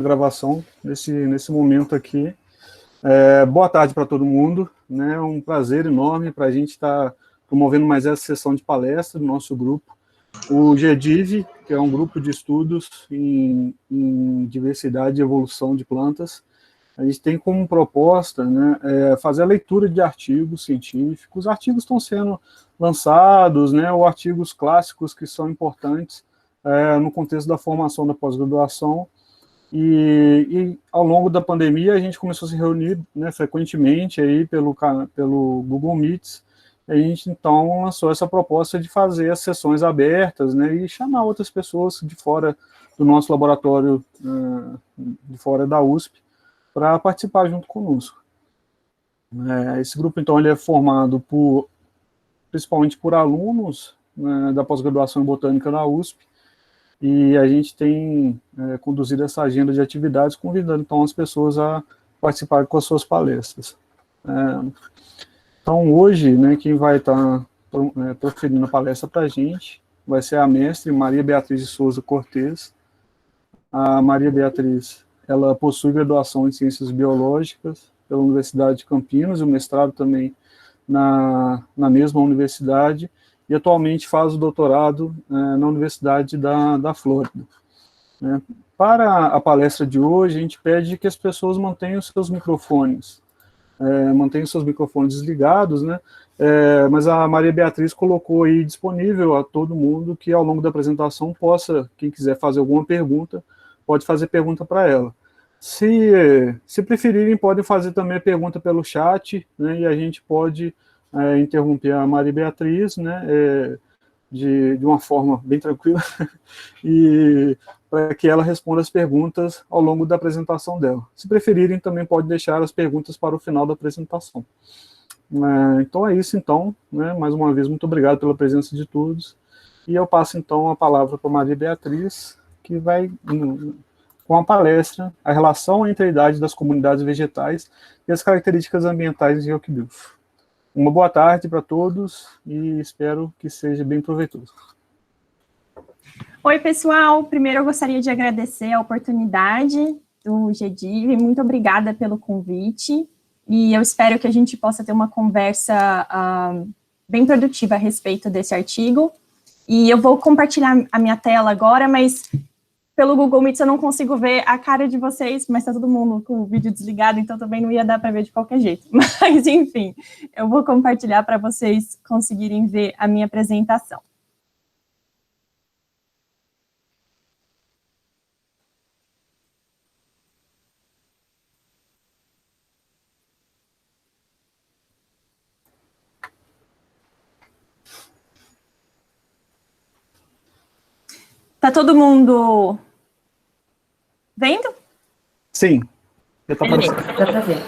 gravação nesse momento aqui. Boa tarde para todo mundo, né? É um prazer enorme para a gente estar promovendo mais essa sessão de palestra do nosso grupo. O GEDIV, que é um grupo de estudos em diversidade e evolução de plantas, a gente tem como proposta, né, fazer a leitura de artigos científicos. Os artigos estão sendo lançados, né, ou artigos clássicos que são importantes no contexto da formação da pós-graduação. E ao longo da pandemia a gente começou a se reunir, né, frequentemente aí pelo Google Meets. A gente então lançou essa proposta de fazer as sessões abertas, né, e chamar outras pessoas de fora do nosso laboratório, de fora da USP, para participar junto conosco. Esse grupo então ele é formado principalmente por alunos, né, da pós-graduação em botânica da USP. E a gente tem conduzido essa agenda de atividades, convidando, então, as pessoas a participarem com as suas palestras. Então, hoje, né, quem vai estar proferindo a palestra para a gente vai ser a mestre Maria Beatriz de Souza Cortez. A Maria Beatriz, ela possui graduação em Ciências Biológicas pela Universidade de Campinas, e o mestrado também na mesma universidade, e atualmente faz o doutorado na Universidade da Flórida. Para a palestra de hoje, a gente pede que as pessoas mantenham seus microfones, desligados, né? Mas a Maria Beatriz colocou aí disponível a todo mundo que ao longo da apresentação possa, quem quiser fazer alguma pergunta, pode fazer pergunta para ela. Se preferirem, podem fazer também a pergunta pelo chat, né, e a gente pode interromper a Maria Beatriz, né, de uma forma bem tranquila, e para que ela responda as perguntas ao longo da apresentação dela. Se preferirem, também pode deixar as perguntas para o final da apresentação. Então é isso, então, né, mais uma vez, muito obrigado pela presença de todos, e eu passo, então, a palavra para a Maria Beatriz, que vai, com a palestra, a relação entre a idade das comunidades vegetais e as características ambientais de Oak Bilf. Uma boa tarde para todos e espero que seja bem proveitoso. Oi, pessoal. Primeiro eu gostaria de agradecer a oportunidade do GEDIV. Muito obrigada pelo convite. E eu espero que a gente possa ter uma conversa bem produtiva a respeito desse artigo. E eu vou compartilhar a minha tela agora, mas pelo Google Meet eu não consigo ver a cara de vocês, mas está todo mundo com o vídeo desligado, então também não ia dar para ver de qualquer jeito. Mas, enfim, eu vou compartilhar para vocês conseguirem ver a minha apresentação. Tá todo mundo vendo? Sim. Já tá aparecendo. Dá para ver.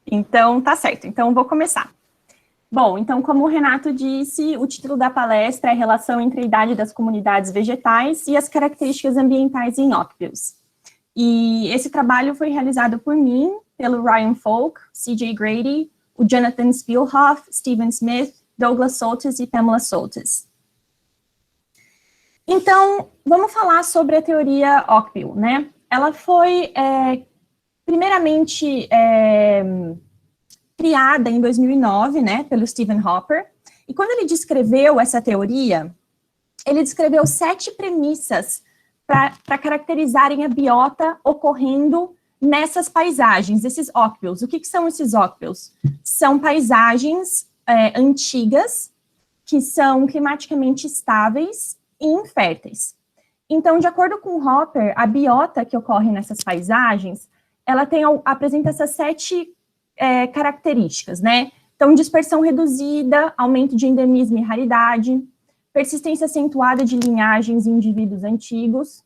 Então, tá certo. Então, vou começar. Bom, então, como o Renato disse, o título da palestra é Relação entre a idade das comunidades vegetais e as características ambientais em Oak Bilf. E esse trabalho foi realizado por mim, pelo Ryan Folk, C.J. Grady, o Jonathan Spielhoff, Stephen Smith, Douglas Soltis e Pamela Soltis. Então, vamos falar sobre a teoria Oakville, né? Ela foi, primeiramente, criada em 2009, né, pelo Stephen Hopper, e quando ele descreveu essa teoria, ele descreveu 7 premissas para caracterizarem a biota ocorrendo nessas paisagens, esses Oakvilles. O que são esses Oakvilles? São paisagens antigas, que são climaticamente estáveis e inférteis. Então, de acordo com Hopper, a biota que ocorre nessas paisagens, ela apresenta essas 7 características, né? Então, dispersão reduzida, aumento de endemismo e raridade, persistência acentuada de linhagens em indivíduos antigos,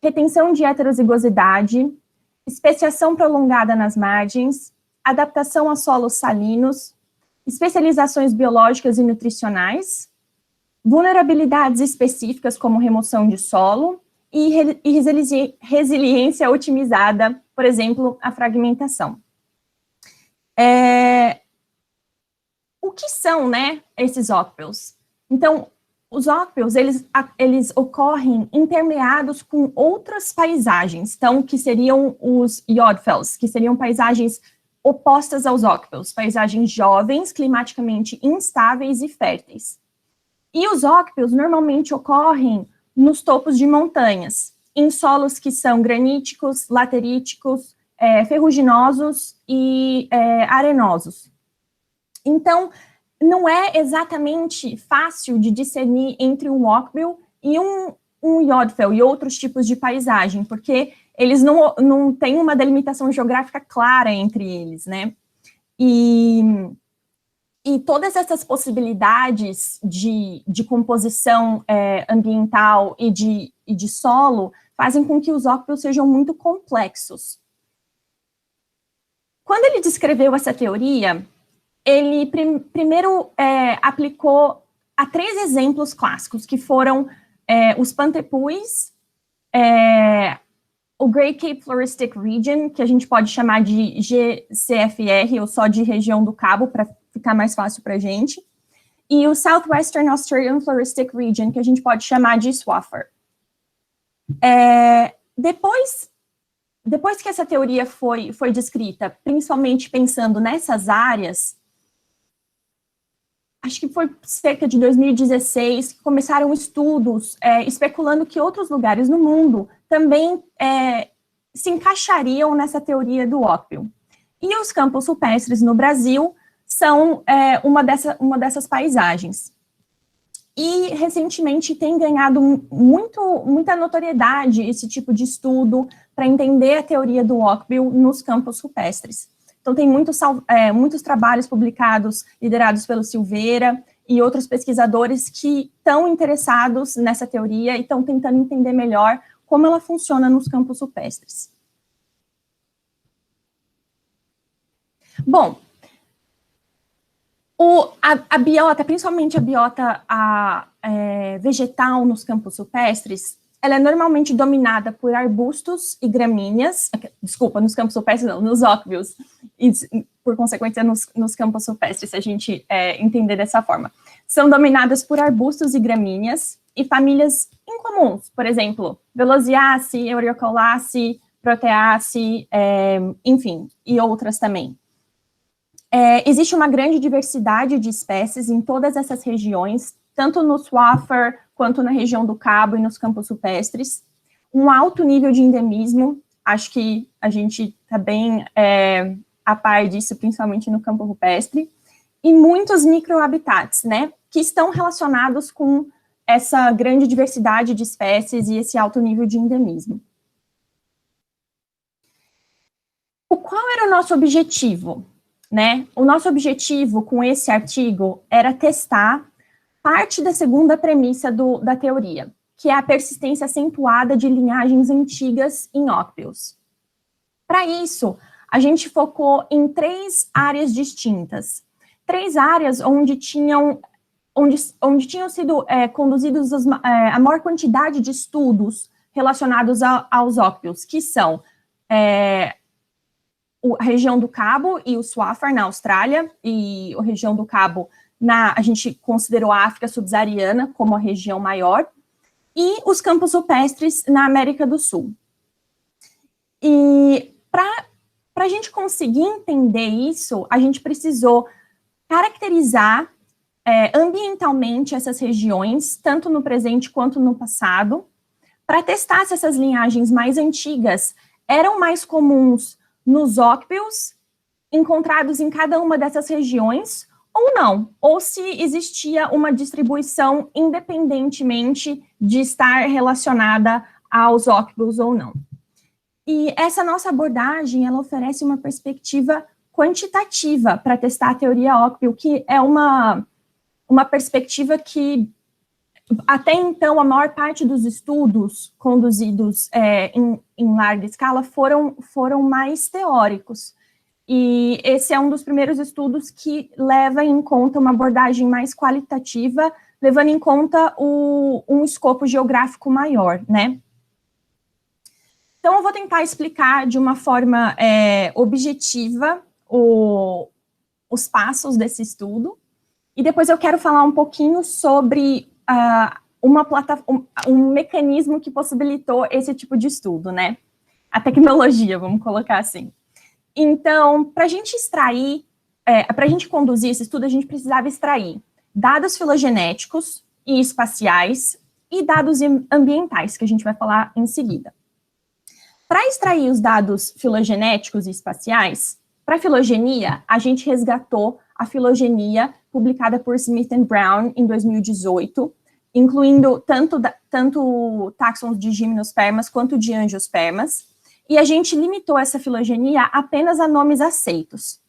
retenção de heterozigosidade, especiação prolongada nas margens, adaptação a solos salinos, especializações biológicas e nutricionais, vulnerabilidades específicas como remoção de solo e resiliência otimizada, por exemplo, a fragmentação. O que são, né, esses Oakvilles? Então, os Ocbils, eles ocorrem intermeados com outras paisagens, então, que seriam os Jodfells, que seriam paisagens opostas aos Ocbils, paisagens jovens, climaticamente instáveis e férteis. E os Ocbils normalmente ocorrem nos topos de montanhas, em solos que são graníticos, lateríticos, ferruginosos e arenosos. Então, não é exatamente fácil de discernir entre um Ocbil e um Jodfell e outros tipos de paisagem, porque eles não têm uma delimitação geográfica clara entre eles, né? E todas essas possibilidades de composição ambiental e de solo fazem com que os Ocbils sejam muito complexos. Quando ele descreveu essa teoria, ele primeiro aplicou a 3 exemplos clássicos, que foram os Pantepuis, o Great Cape Floristic Region, que a gente pode chamar de GCFR, ou só de região do Cabo, para ficar mais fácil para a gente, e o Southwestern Australian Floristic Region, que a gente pode chamar de SWAFR. Depois que essa teoria foi descrita, principalmente pensando nessas áreas, acho que foi cerca de 2016 que começaram estudos especulando que outros lugares no mundo também se encaixariam nessa teoria do Ocbil. E os campos rupestres no Brasil são uma dessas paisagens. E, recentemente, tem ganhado muita notoriedade esse tipo de estudo para entender a teoria do Ocbil nos campos rupestres. Então, tem muitos trabalhos publicados, liderados pelo Silveira e outros pesquisadores que estão interessados nessa teoria e estão tentando entender melhor como ela funciona nos campos rupestres. Bom, a biota, principalmente a biota vegetal nos campos rupestres, ela é normalmente dominada por arbustos e gramíneas, desculpa, nos campos rupestres não, nos Ocbils, e por consequência nos campos rupestres, se a gente entender dessa forma. São dominadas por arbustos e gramíneas e famílias incomuns, por exemplo, Velociaceae, Euryocolaceae, Proteaceae, enfim, e outras também. Existe uma grande diversidade de espécies em todas essas regiões, tanto no SWAFR, quanto na região do Cabo e nos campos rupestres. Um alto nível de endemismo, acho que a gente está bem a par disso, principalmente no campo rupestre, e muitos microhabitats, né, que estão relacionados com essa grande diversidade de espécies e esse alto nível de endemismo. Qual era o nosso objetivo? Né? O nosso objetivo com esse artigo era testar parte da segunda premissa da teoria, que é a persistência acentuada de linhagens antigas em Ocbils. Para isso, a gente focou em 3 áreas distintas. 3 áreas onde tinham sido conduzidos a maior quantidade de estudos relacionados aos Ocbils, que são a região do Cabo e o SWAFR na Austrália, e a região do Cabo, a gente considerou a África subsaariana como a região maior, e os campos rupestres na América do Sul. E para a gente conseguir entender isso, a gente precisou caracterizar ambientalmente essas regiões, tanto no presente quanto no passado, para testar se essas linhagens mais antigas eram mais comuns nos Ocbils, encontrados em cada uma dessas regiões, ou não, ou se existia uma distribuição independentemente de estar relacionada aos Ocbils ou não. E essa nossa abordagem, ela oferece uma perspectiva quantitativa para testar a teoria Ocbil, que é uma perspectiva que, até então, a maior parte dos estudos conduzidos em larga escala foram mais teóricos. E esse é um dos primeiros estudos que leva em conta uma abordagem mais qualitativa, levando em conta um escopo geográfico maior, né? Então, eu vou tentar explicar de uma forma objetiva os passos desse estudo, e depois eu quero falar um pouquinho sobre um mecanismo que possibilitou esse tipo de estudo, né? A tecnologia, vamos colocar assim. Então, para a gente extrair, para a gente conduzir esse estudo, a gente precisava extrair dados filogenéticos e espaciais e dados ambientais, que a gente vai falar em seguida. Para extrair os dados filogenéticos e espaciais, para a filogenia, a gente resgatou a filogenia publicada por Smith and Brown em 2018, incluindo tanto táxons de gimnospermas quanto de angiospermas, e a gente limitou essa filogenia apenas a nomes aceitos.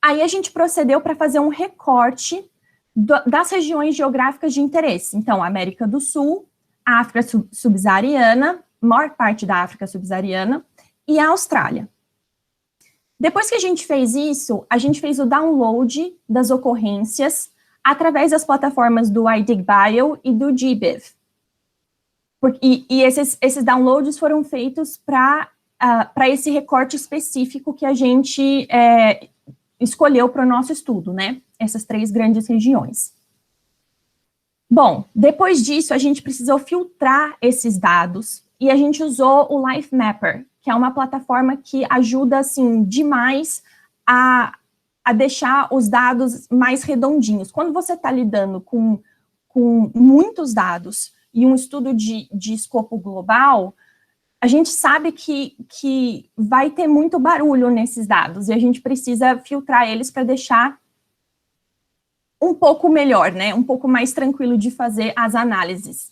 Aí a gente procedeu para fazer um recorte das regiões geográficas de interesse. Então, América do Sul, África subsaariana, maior parte da África subsaariana, e a Austrália. Depois que a gente fez isso, a gente fez o download das ocorrências através das plataformas do iDigBio e do GBIF. E esses downloads foram feitos para esse recorte específico que a gente escolheu para o nosso estudo, né? Essas 3 grandes regiões. Bom, depois disso, a gente precisou filtrar esses dados e a gente usou o LifeMapper, que é uma plataforma que ajuda, assim, demais a deixar os dados mais redondinhos. Quando você está lidando com muitos dados e um estudo de escopo global, a gente sabe que vai ter muito barulho nesses dados e a gente precisa filtrar eles para deixar um pouco melhor, né? Um pouco mais tranquilo de fazer as análises.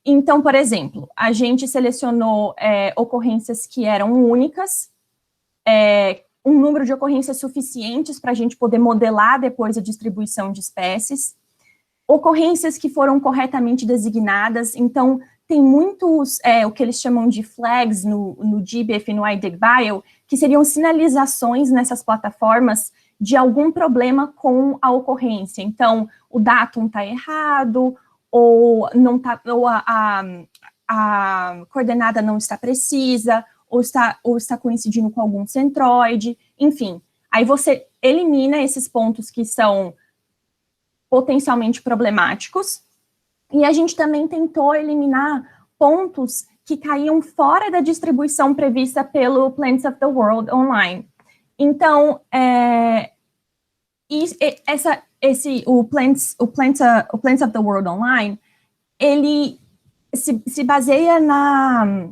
Então, por exemplo, a gente selecionou ocorrências que eram únicas, um número de ocorrências suficientes para a gente poder modelar depois a distribuição de espécies, ocorrências que foram corretamente designadas. Então, tem muitos, o que eles chamam de flags no GBIF e no iDigBio, que seriam sinalizações nessas plataformas de algum problema com a ocorrência. Então, o datum está errado, ou não tá, ou a coordenada não está precisa, ou está coincidindo com algum centroide, enfim. Aí você elimina esses pontos que são potencialmente problemáticos, e a gente também tentou eliminar pontos que caíam fora da distribuição prevista pelo Plants of the World Online. Então, o Plants of the World Online, ele se baseia na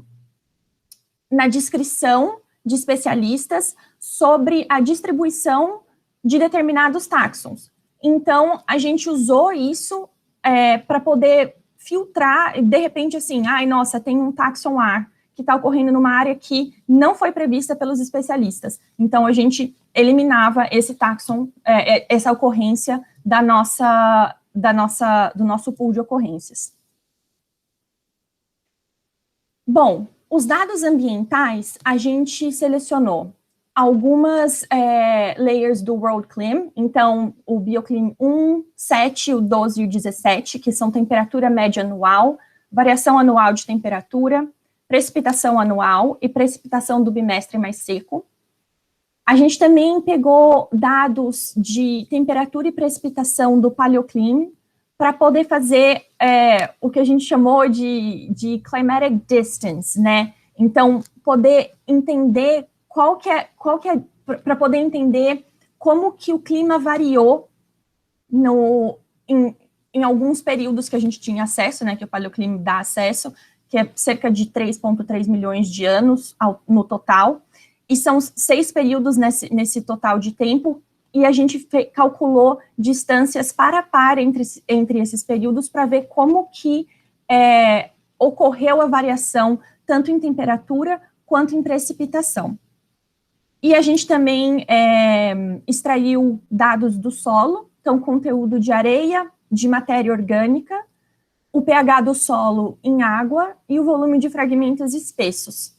descrição de especialistas sobre a distribuição de determinados táxons. Então, a gente usou isso para poder filtrar, de repente, assim, ai, nossa, tem um táxon A que está ocorrendo numa área que não foi prevista pelos especialistas. Então, a gente eliminava esse táxon, essa ocorrência do nosso pool de ocorrências. Bom, os dados ambientais, a gente selecionou algumas layers do WorldClim, então o BioClim 1, 7, o 12 e o 17, que são temperatura média anual, variação anual de temperatura, precipitação anual e precipitação do bimestre mais seco. A gente também pegou dados de temperatura e precipitação do PaleoClim para poder fazer o que a gente chamou de climatic distance, né? Então, poder entender para poder entender como que o clima variou em alguns períodos que a gente tinha acesso, né, que o PaleoClim dá acesso, que é cerca de 3,3 milhões de anos no total, e são 6 períodos nesse total de tempo, e a gente calculou distâncias para par entre esses períodos para ver como que ocorreu a variação, tanto em temperatura quanto em precipitação. E a gente também extraiu dados do solo, então conteúdo de areia, de matéria orgânica, o pH do solo em água e o volume de fragmentos espessos.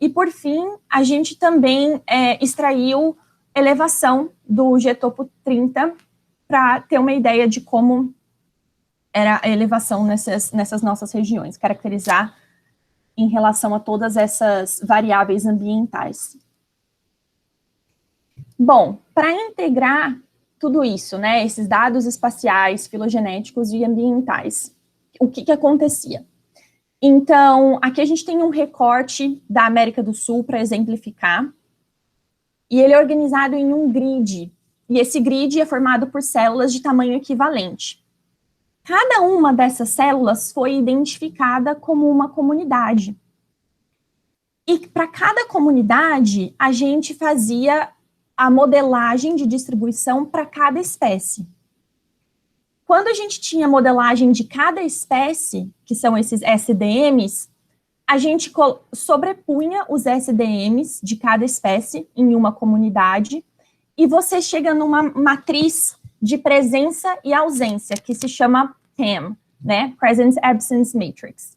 E, por fim, a gente também extraiu elevação do G-topo 30 para ter uma ideia de como era a elevação nessas nossas regiões, caracterizar em relação a todas essas variáveis ambientais. Bom, para integrar tudo isso, né? Esses dados espaciais, filogenéticos e ambientais. O que acontecia? Então, aqui a gente tem um recorte da América do Sul para exemplificar, e ele é organizado em um grid, e esse grid é formado por células de tamanho equivalente. Cada uma dessas células foi identificada como uma comunidade. E para cada comunidade, a gente fazia a modelagem de distribuição para cada espécie. Quando a gente tinha modelagem de cada espécie, que são esses SDMs, a gente sobrepunha os SDMs de cada espécie em uma comunidade, e você chega numa matriz de presença e ausência, que se chama PAM, né? Presence Absence Matrix.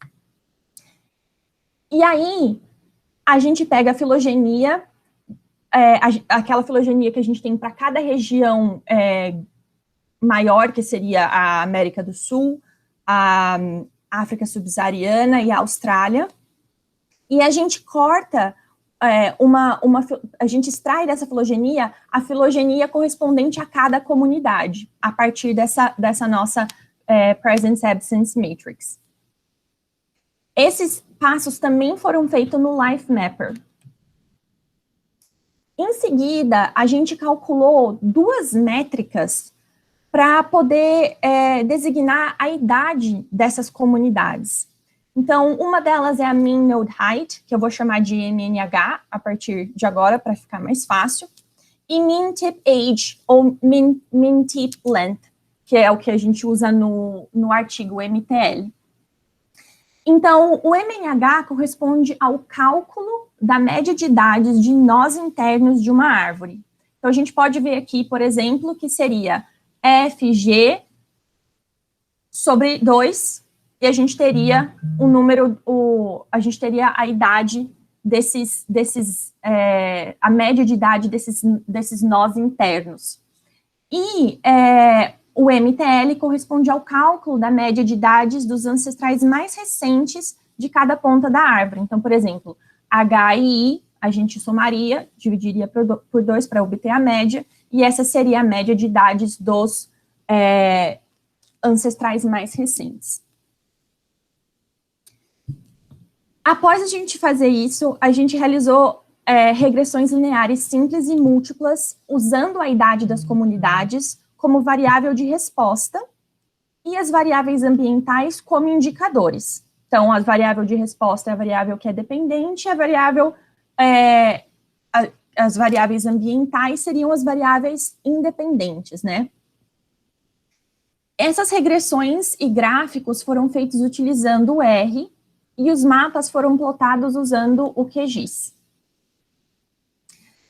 E aí, a gente pega a filogenia, aquela filogenia que a gente tem para cada região maior, que seria a América do Sul, a África subsaariana e a Austrália, e a gente corta a gente extrai dessa filogenia a filogenia correspondente a cada comunidade, a partir dessa nossa Presence Absence Matrix. Esses passos também foram feitos no Life Mapper. Em seguida, a gente calculou 2 métricas para poder designar a idade dessas comunidades. Então, uma delas é a Mean Node Height, que eu vou chamar de MNH a partir de agora, para ficar mais fácil, e Mean Tip Age, ou Mean Tip Length, que é o que a gente usa no artigo MTL. Então, o MNH corresponde ao cálculo da média de idades de nós internos de uma árvore. Então, a gente pode ver aqui, por exemplo, que seria FG sobre 2, e a gente teria a gente teria a idade a média de idade desses nós internos. E o MTL corresponde ao cálculo da média de idades dos ancestrais mais recentes de cada ponta da árvore. Então, por exemplo, H e I, a gente somaria, dividiria por 2 para obter a média, e essa seria a média de idades dos ancestrais mais recentes. Após a gente fazer isso, a gente realizou regressões lineares simples e múltiplas, usando a idade das comunidades como variável de resposta e as variáveis ambientais como indicadores. Então, a variável de resposta é a variável que é dependente, as variáveis ambientais seriam as variáveis independentes, né? Essas regressões e gráficos foram feitos utilizando o R, e os mapas foram plotados usando o QGIS.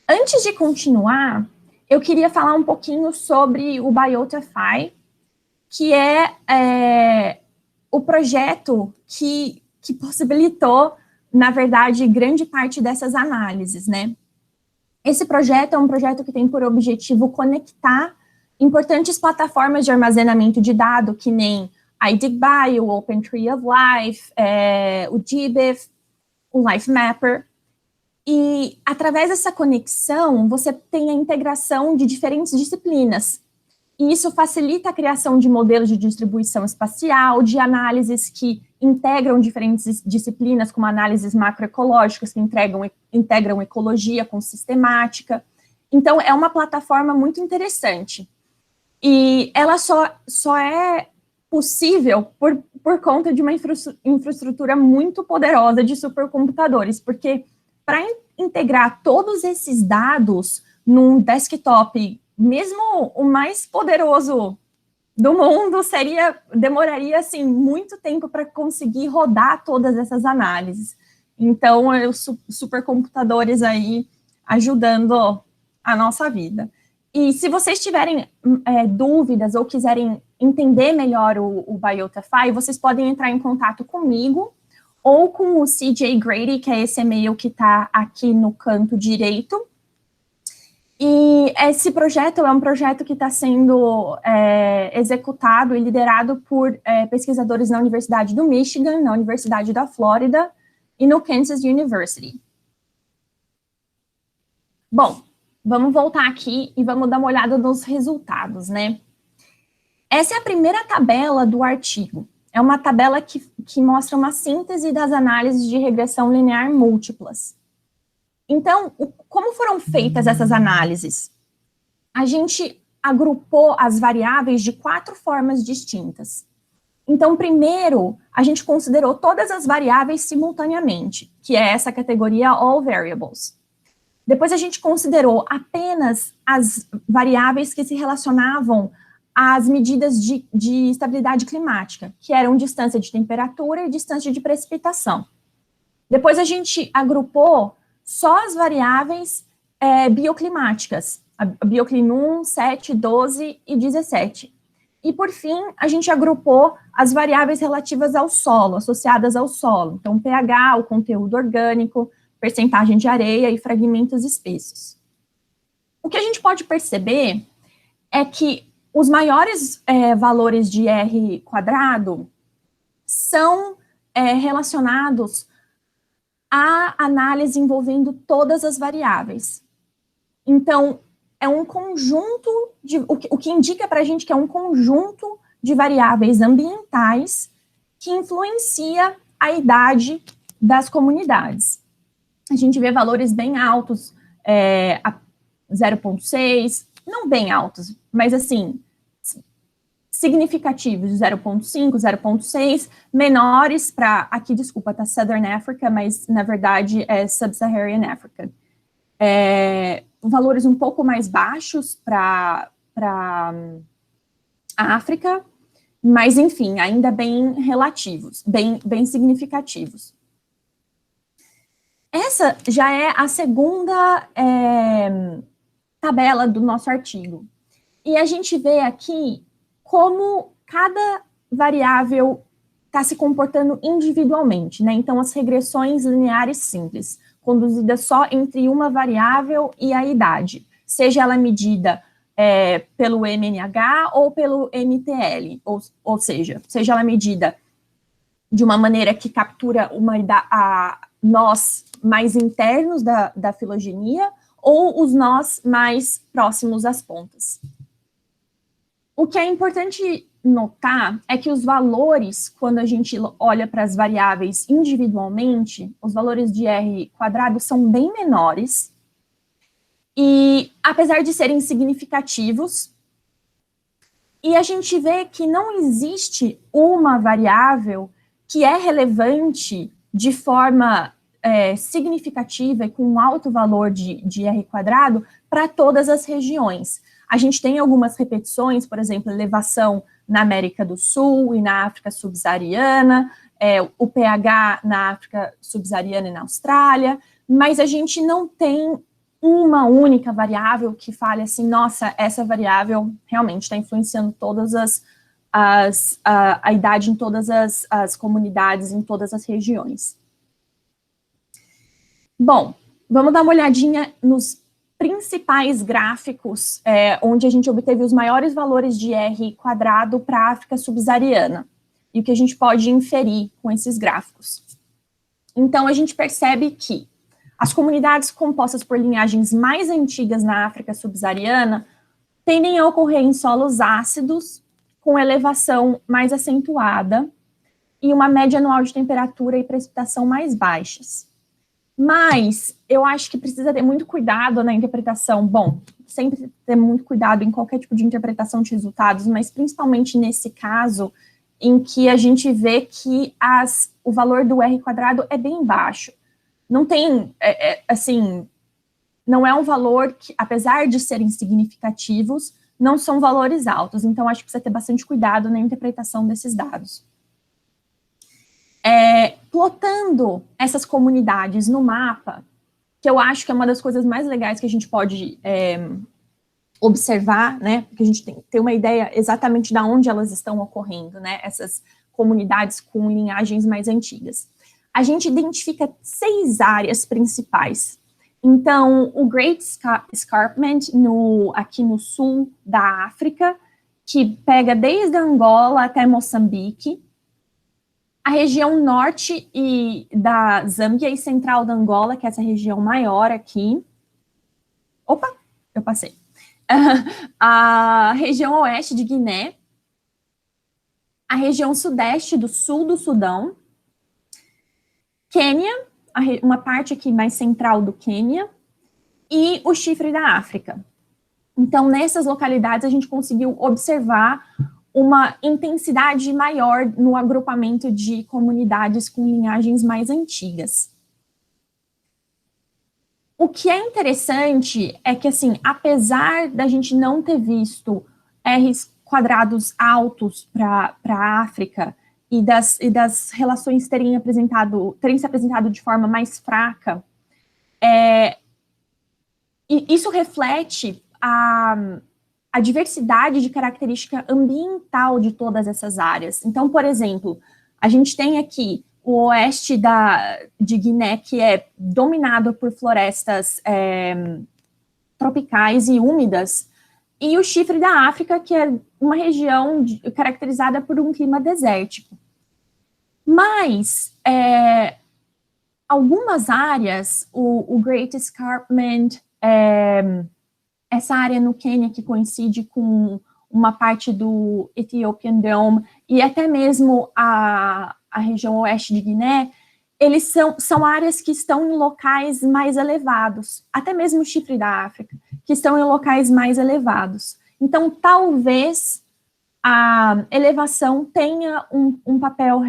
Antes de continuar, eu queria falar um pouquinho sobre o BiotaFi, que é o projeto que possibilitou, na verdade, grande parte dessas análises, né? Esse projeto é um projeto que tem por objetivo conectar importantes plataformas de armazenamento de dados, que nem iDigBio, o Open Tree of Life, o GBIF, o Life Mapper. E, através dessa conexão, você tem a integração de diferentes disciplinas. E isso facilita a criação de modelos de distribuição espacial, de análises que integram diferentes disciplinas, como análises macroecológicas, que integram ecologia com sistemática. Então, é uma plataforma muito interessante. E ela só é possível por conta de uma infraestrutura muito poderosa de supercomputadores, porque para integrar todos esses dados num desktop, mesmo o mais poderoso do mundo, demoraria assim, muito tempo para conseguir rodar todas essas análises. Então, os supercomputadores aí ajudando a nossa vida. E se vocês tiverem dúvidas ou quiserem entender melhor o BiotaFi, vocês podem entrar em contato comigo ou com o CJ Grady, que é esse e-mail que está aqui no canto direito. E esse projeto é um projeto que está sendo executado e liderado por pesquisadores na Universidade do Michigan, na Universidade da Flórida e no Kansas University. Bom, Vamos voltar aqui e vamos dar uma olhada nos resultados, né? Essa é a primeira tabela do artigo. É uma tabela que mostra uma síntese das análises de regressão linear múltiplas. Então, como foram feitas essas análises? A gente agrupou as variáveis de 4 formas distintas. Então, primeiro, a gente considerou todas as variáveis simultaneamente, que é essa categoria All Variables. Depois, a gente considerou apenas as variáveis que se relacionavam às medidas de estabilidade climática, que eram distância de temperatura e distância de precipitação. Depois, a gente agrupou só as variáveis bioclimáticas, a Bioclim 1, 7, 12 e 17. E, por fim, a gente agrupou as variáveis relativas ao solo, associadas ao solo. Então, pH, o conteúdo orgânico, percentagem de areia e fragmentos espessos. O que a gente pode perceber é que os maiores valores de R quadrado são relacionados à análise envolvendo todas as variáveis. Então, é um conjunto, o que indica para a gente que é um conjunto de variáveis ambientais que influencia a idade das comunidades. A gente vê valores bem altos, 0,6, não bem altos, mas assim, significativos, 0,5, 0,6, menores para, aqui, desculpa, tá Southern Africa, mas na verdade é Sub-Saharan Africa. Valores um pouco mais baixos para a África, mas enfim, ainda bem relativos, bem significativos. Essa já é a segunda tabela do nosso artigo. E a gente vê aqui como cada variável está se comportando individualmente, né? Então, as regressões lineares simples, conduzidas só entre uma variável e a idade, seja ela medida pelo MNH ou pelo MTL, ou seja ela medida de uma maneira que captura nós mais internos da filogenia ou os nós mais próximos às pontas. O que é importante notar é que os valores, quando a gente olha para as variáveis individualmente, os valores de R quadrado são bem menores, e apesar de serem significativos, e a gente vê que não existe uma variável que é relevante de forma significativa e com um alto valor de R quadrado para todas as regiões. A gente tem algumas repetições, por exemplo, elevação na América do Sul e na África subsaariana, o pH na África subsaariana e na Austrália, mas a gente não tem uma única variável que fale assim, nossa, essa variável realmente está influenciando todas a idade em todas as comunidades, em todas as regiões. Bom, vamos dar uma olhadinha nos principais gráficos onde a gente obteve os maiores valores de R quadrado para a África subsaariana, e o que a gente pode inferir com esses gráficos. Então, a gente percebe que as comunidades compostas por linhagens mais antigas na África subsaariana tendem a ocorrer em solos ácidos, com elevação mais acentuada, e uma média anual de temperatura e precipitação mais baixas. Mas eu acho que precisa ter muito cuidado na interpretação. Bom, sempre ter muito cuidado em qualquer tipo de interpretação de resultados, mas principalmente nesse caso, em que a gente vê que o valor do R quadrado é bem baixo. Não tem, assim, não é um valor que, apesar de serem significativos, não são valores altos. Então, acho que precisa ter bastante cuidado na interpretação desses dados. Plotando essas comunidades no mapa, que eu acho que é uma das coisas mais legais que a gente pode observar, né, porque a gente tem uma ideia exatamente de onde elas estão ocorrendo, né, essas comunidades com linhagens mais antigas. A gente identifica 6 áreas principais. Então, o Great Escarpment, aqui no sul da África, que pega desde Angola até Moçambique, a região norte da Zâmbia e central da Angola, que é essa região maior aqui. Opa, eu passei. A região oeste de Guiné, a região sudeste do sul do Sudão, Quênia, uma parte aqui mais central do Quênia, e o chifre da África. Então, nessas localidades, a gente conseguiu observar uma intensidade maior no agrupamento de comunidades com linhagens mais antigas. O que é interessante é que, assim, apesar da gente não ter visto R's quadrados altos para a África e das relações terem se apresentado de forma mais fraca, e isso reflete a diversidade de característica ambiental de todas essas áreas. Então, por exemplo, a gente tem aqui o oeste de Guiné, que é dominado por florestas tropicais e úmidas, e o chifre da África, que é uma região caracterizada por um clima desértico. Mas algumas áreas, o Great Escarpment, essa área no Quênia que coincide com uma parte do Ethiopian Dome, e até mesmo a região oeste de Guiné, eles são áreas que estão em locais mais elevados, até mesmo o chifre da África, que estão em locais mais elevados. Então, talvez a elevação tenha um papel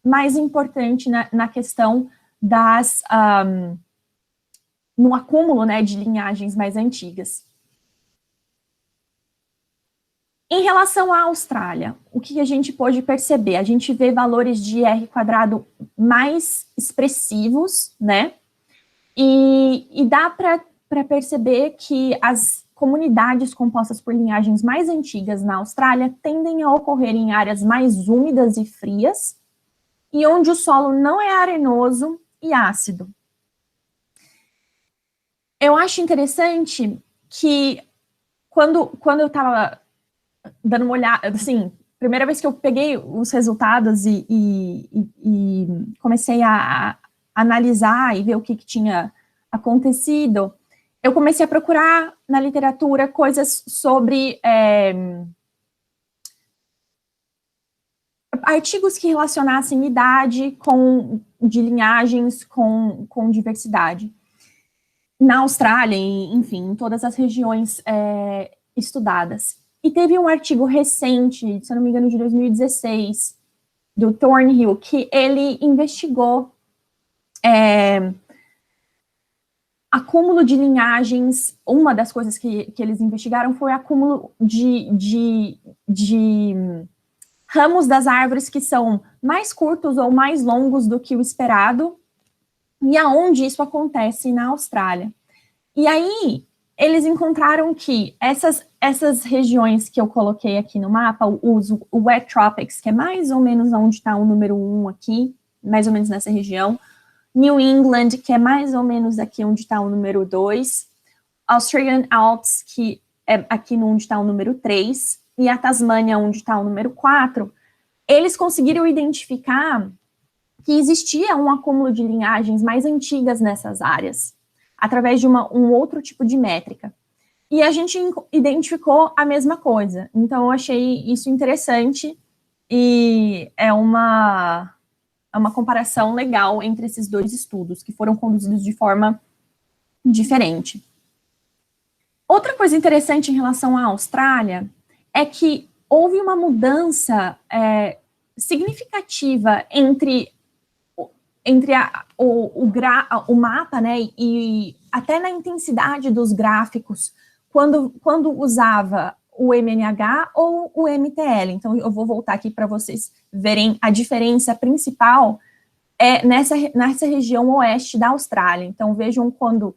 mais importante na questão no acúmulo, né, de linhagens mais antigas. Em relação à Austrália, o que a gente pôde perceber? A gente vê valores de R quadrado mais expressivos, né? E dá para perceber que as comunidades compostas por linhagens mais antigas na Austrália tendem a ocorrer em áreas mais úmidas e frias, e onde o solo não é arenoso e ácido. Eu acho interessante que quando eu estava dando uma olhada, assim, primeira vez que eu peguei os resultados e comecei a analisar e ver o que tinha acontecido, eu comecei a procurar na literatura coisas sobre artigos que relacionassem idade de linhagens com diversidade. Na Austrália, enfim, em todas as regiões estudadas. E teve um artigo recente, se eu não me engano, de 2016, do Thornhill, que ele investigou acúmulo de linhagens. Uma das coisas que eles investigaram foi acúmulo de ramos das árvores que são mais curtos ou mais longos do que o esperado, e aonde isso acontece na Austrália. E aí, eles encontraram que essas regiões que eu coloquei aqui no mapa, o Wet Tropics, que é mais ou menos onde está o número 1 aqui, mais ou menos nessa região, New England, que é mais ou menos aqui onde está o número 2, Australian Alps, que é aqui onde está o número 3, e a Tasmânia, onde está o número 4, eles conseguiram identificar que existia um acúmulo de linhagens mais antigas nessas áreas, através de um outro tipo de métrica. E a gente identificou a mesma coisa. Então, eu achei isso interessante e é uma comparação legal entre esses dois estudos, que foram conduzidos de forma diferente. Outra coisa interessante em relação à Austrália é que houve uma mudança significativa entre o mapa, né, e até na intensidade dos gráficos, quando usava o MNH ou o MTL. Então, eu vou voltar aqui para vocês verem a diferença principal nessa região oeste da Austrália. Então, vejam quando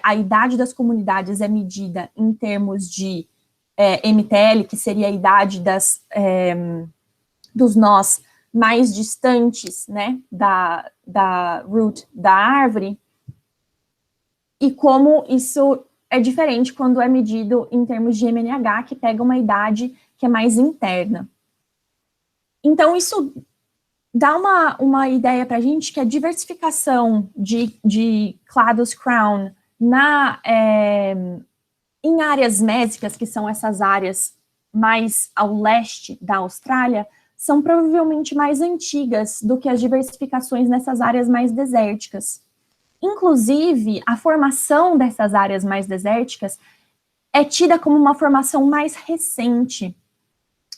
a idade das comunidades é medida em termos de MTL, que seria a idade dos nós mais distantes, né, da root da árvore, e como isso é diferente quando é medido em termos de MNH, que pega uma idade que é mais interna. Então, isso dá uma ideia para a gente que a diversificação de Cladus crown Em áreas mésicas, que são essas áreas mais ao leste da Austrália, são provavelmente mais antigas do que as diversificações nessas áreas mais desérticas. Inclusive, a formação dessas áreas mais desérticas é tida como uma formação mais recente,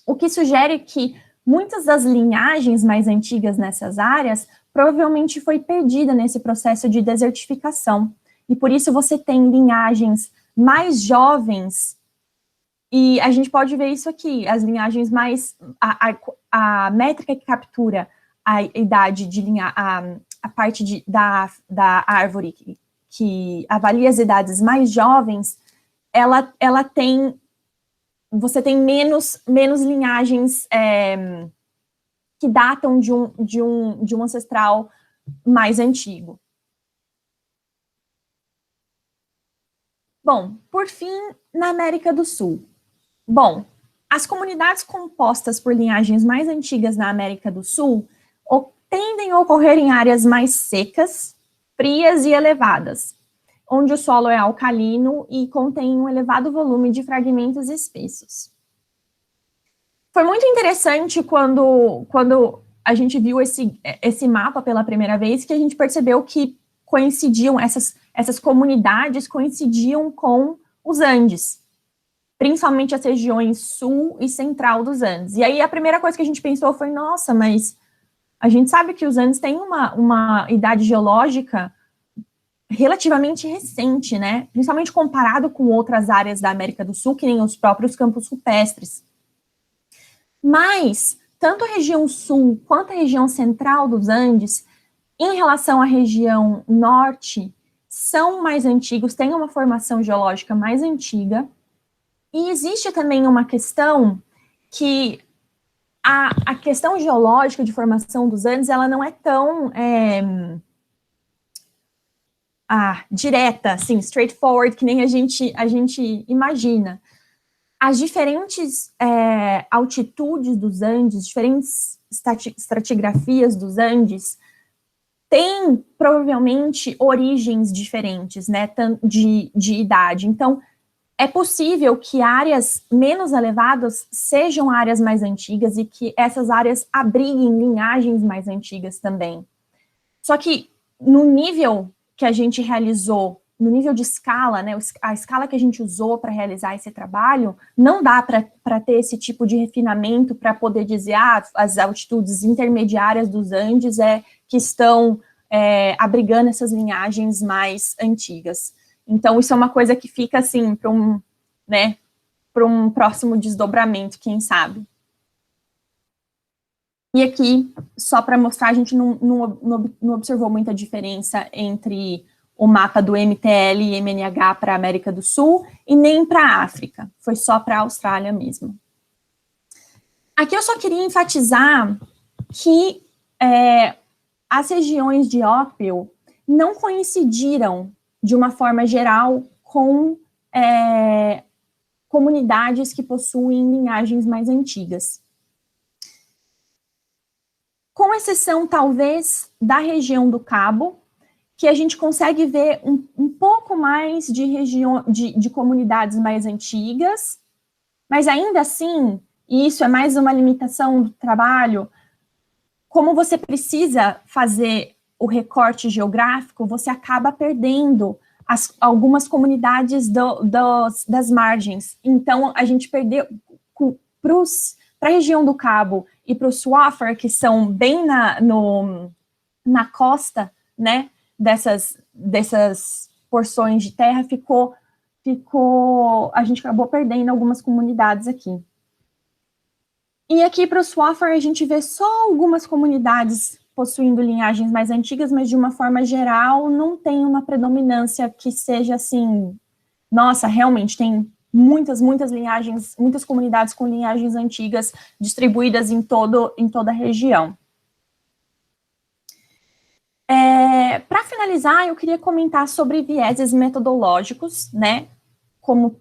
o que sugere que muitas das linhagens mais antigas nessas áreas provavelmente foi perdida nesse processo de desertificação. E por isso você tem linhagens mais jovens, e a gente pode ver isso aqui, as linhagens mais... A métrica que captura a idade de a parte da árvore que avalia as idades mais jovens, ela tem... Você tem menos linhagens que datam de um ancestral mais antigo. Bom, por fim, na América do Sul. Bom, as comunidades compostas por linhagens mais antigas na América do Sul tendem a ocorrer em áreas mais secas, frias e elevadas, onde o solo é alcalino e contém um elevado volume de fragmentos espessos. Foi muito interessante quando a gente viu esse mapa pela primeira vez, que a gente percebeu que coincidiam, essas comunidades coincidiam com os Andes, principalmente as regiões sul e central dos Andes. E aí a primeira coisa que a gente pensou foi, nossa, mas a gente sabe que os Andes têm uma idade geológica relativamente recente, né? Principalmente comparado com outras áreas da América do Sul, que nem os próprios campos rupestres. Mas, tanto a região sul quanto a região central dos Andes, em relação à região norte, são mais antigos, têm uma formação geológica mais antiga, e existe também uma questão que a questão geológica de formação dos Andes, ela não é tão direta, assim, straightforward, que nem a gente imagina. As diferentes altitudes dos Andes, diferentes estratigrafias dos Andes, têm provavelmente origens diferentes, né, de idade. Então, é possível que áreas menos elevadas sejam áreas mais antigas e que essas áreas abriguem linhagens mais antigas também. Só que no nível que a gente realizou, no nível de escala, né, a escala que a gente usou para realizar esse trabalho, não dá para ter esse tipo de refinamento para poder dizer, as altitudes intermediárias dos Andes que estão abrigando essas linhagens mais antigas. Então, isso é uma coisa que fica, assim, para um próximo desdobramento, quem sabe. E aqui, só para mostrar, a gente não observou muita diferença entre o mapa do MTL e MNH para a América do Sul e nem para a África, foi só para a Austrália mesmo. Aqui eu só queria enfatizar que as regiões de Ockwell não coincidiram de uma forma geral com comunidades que possuem linhagens mais antigas. Com exceção, talvez, da região do Cabo, que a gente consegue ver um pouco mais de comunidades mais antigas, mas ainda assim, e isso é mais uma limitação do trabalho, como você precisa fazer o recorte geográfico, você acaba perdendo algumas comunidades das margens. Então, a gente perdeu para a região do Cabo e para o Swaffer, que são bem na costa, né, dessas porções de terra, a gente acabou perdendo algumas comunidades aqui. E aqui para o Swaffer a gente vê só algumas comunidades possuindo linhagens mais antigas, mas de uma forma geral não tem uma predominância que seja assim, nossa, realmente tem muitas linhagens, muitas comunidades com linhagens antigas distribuídas em toda a região. Para finalizar, eu queria comentar sobre vieses metodológicos, né? Como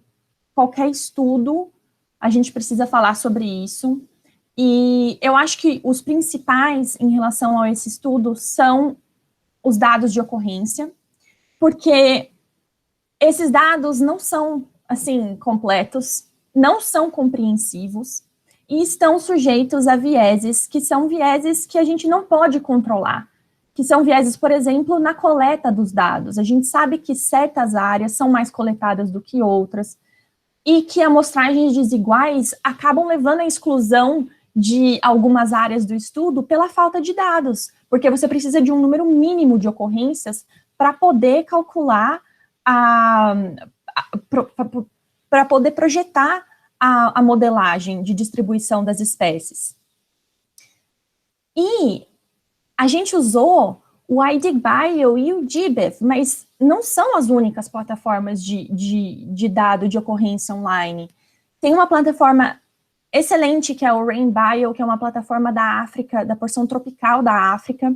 qualquer estudo, a gente precisa falar sobre isso. E eu acho que os principais em relação a esse estudo são os dados de ocorrência, porque esses dados não são, assim, completos, não são compreensivos e estão sujeitos a vieses, que são vieses que a gente não pode controlar, que são vieses, por exemplo, na coleta dos dados. A gente sabe que certas áreas são mais coletadas do que outras, e que amostragens desiguais acabam levando à exclusão de algumas áreas do estudo pela falta de dados, porque você precisa de um número mínimo de ocorrências para poder calcular, para poder projetar a modelagem de distribuição das espécies. E a gente usou o iDigBio e o GBIF, mas não são as únicas plataformas de dado de ocorrência online. Tem uma plataforma excelente, que é o RainBio, que é uma plataforma da África, da porção tropical da África,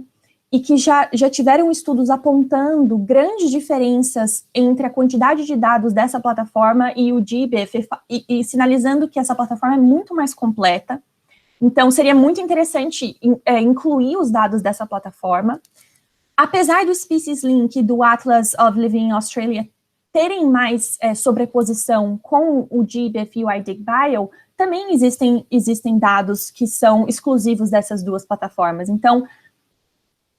e que já tiveram estudos apontando grandes diferenças entre a quantidade de dados dessa plataforma e o GBIF, e sinalizando que essa plataforma é muito mais completa. Então, seria muito interessante incluir os dados dessa plataforma. Apesar do Species Link e do Atlas of Living Australia terem mais sobreposição com o GBIF e o iDigBio, também existem dados que são exclusivos dessas duas plataformas. Então,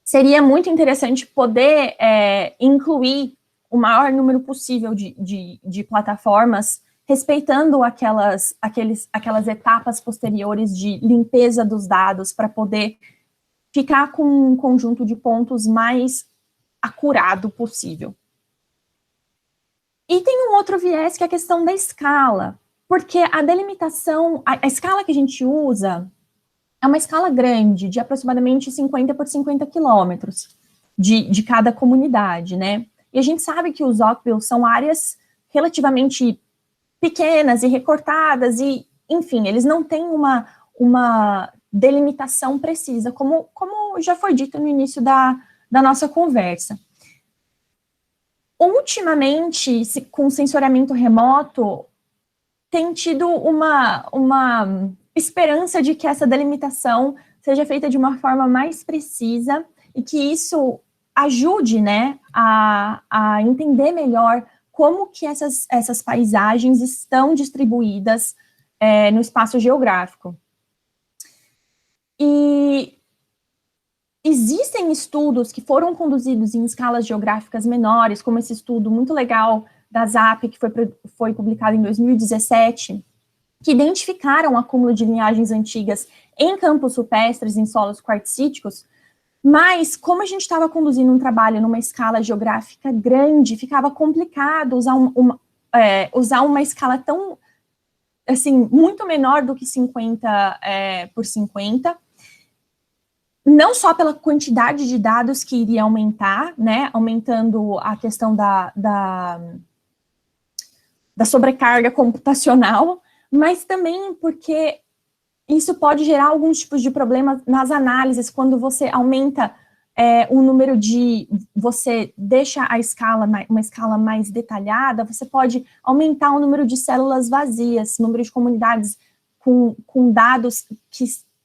seria muito interessante poder incluir o maior número possível de plataformas, respeitando aquelas etapas posteriores de limpeza dos dados, para poder ficar com um conjunto de pontos mais acurado possível. E tem um outro viés, que é a questão da escala, porque a delimitação, a escala que a gente usa é uma escala grande, de aproximadamente 50 por 50 quilômetros de cada comunidade, né? E a gente sabe que os Oakville são áreas relativamente pequenas e recortadas, e, enfim, eles não têm uma delimitação precisa, como já foi dito no início da nossa conversa. Ultimamente, com sensoriamento remoto, tem tido uma esperança de que essa delimitação seja feita de uma forma mais precisa e que isso ajude, né, a entender melhor como que essas paisagens estão distribuídas no espaço geográfico. E existem estudos que foram conduzidos em escalas geográficas menores, como esse estudo muito legal da ZAP, que foi publicado em 2017, que identificaram acúmulo de linhagens antigas em campos rupestres, em solos quartzíticos, mas como a gente estava conduzindo um trabalho numa escala geográfica grande, ficava complicado usar uma escala tão, assim, muito menor do que 50 por 50, não só pela quantidade de dados que iria aumentar, né, aumentando a questão da sobrecarga computacional, mas também porque isso pode gerar alguns tipos de problemas nas análises, quando você aumenta o número você deixa a escala, uma escala mais detalhada, você pode aumentar o número de células vazias, número de comunidades com dados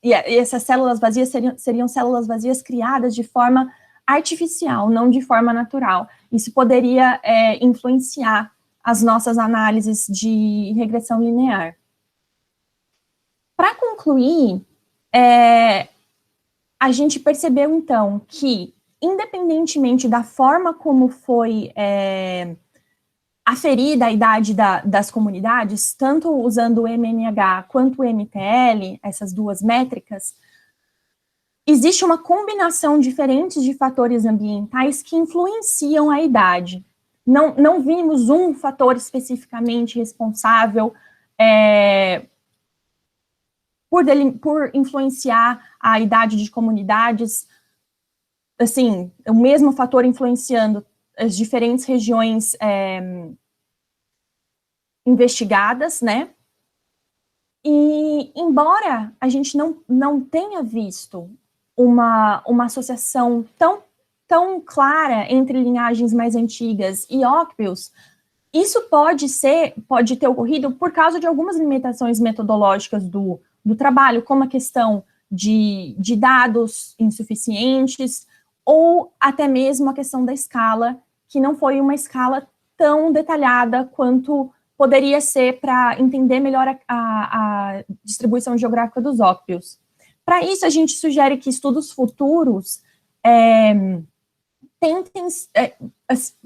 e essas células vazias seriam células vazias criadas de forma artificial, não de forma natural. Isso poderia influenciar as nossas análises de regressão linear. Para concluir, a gente percebeu, então, que, independentemente da forma como foi aferida a idade das comunidades, tanto usando o MNH quanto o MTL, essas duas métricas, existe uma combinação diferente de fatores ambientais que influenciam a idade. Não vimos um fator especificamente responsável por influenciar a idade de comunidades, assim, o mesmo fator influenciando as diferentes regiões investigadas, né? E, embora a gente não tenha visto uma associação tão clara entre linhagens mais antigas e Oakvilles, isso pode ter ocorrido por causa de algumas limitações metodológicas do trabalho, como a questão de dados insuficientes, ou até mesmo a questão da escala, que não foi uma escala tão detalhada quanto poderia ser para entender melhor a distribuição geográfica dos ópios. Para isso, a gente sugere que estudos futuros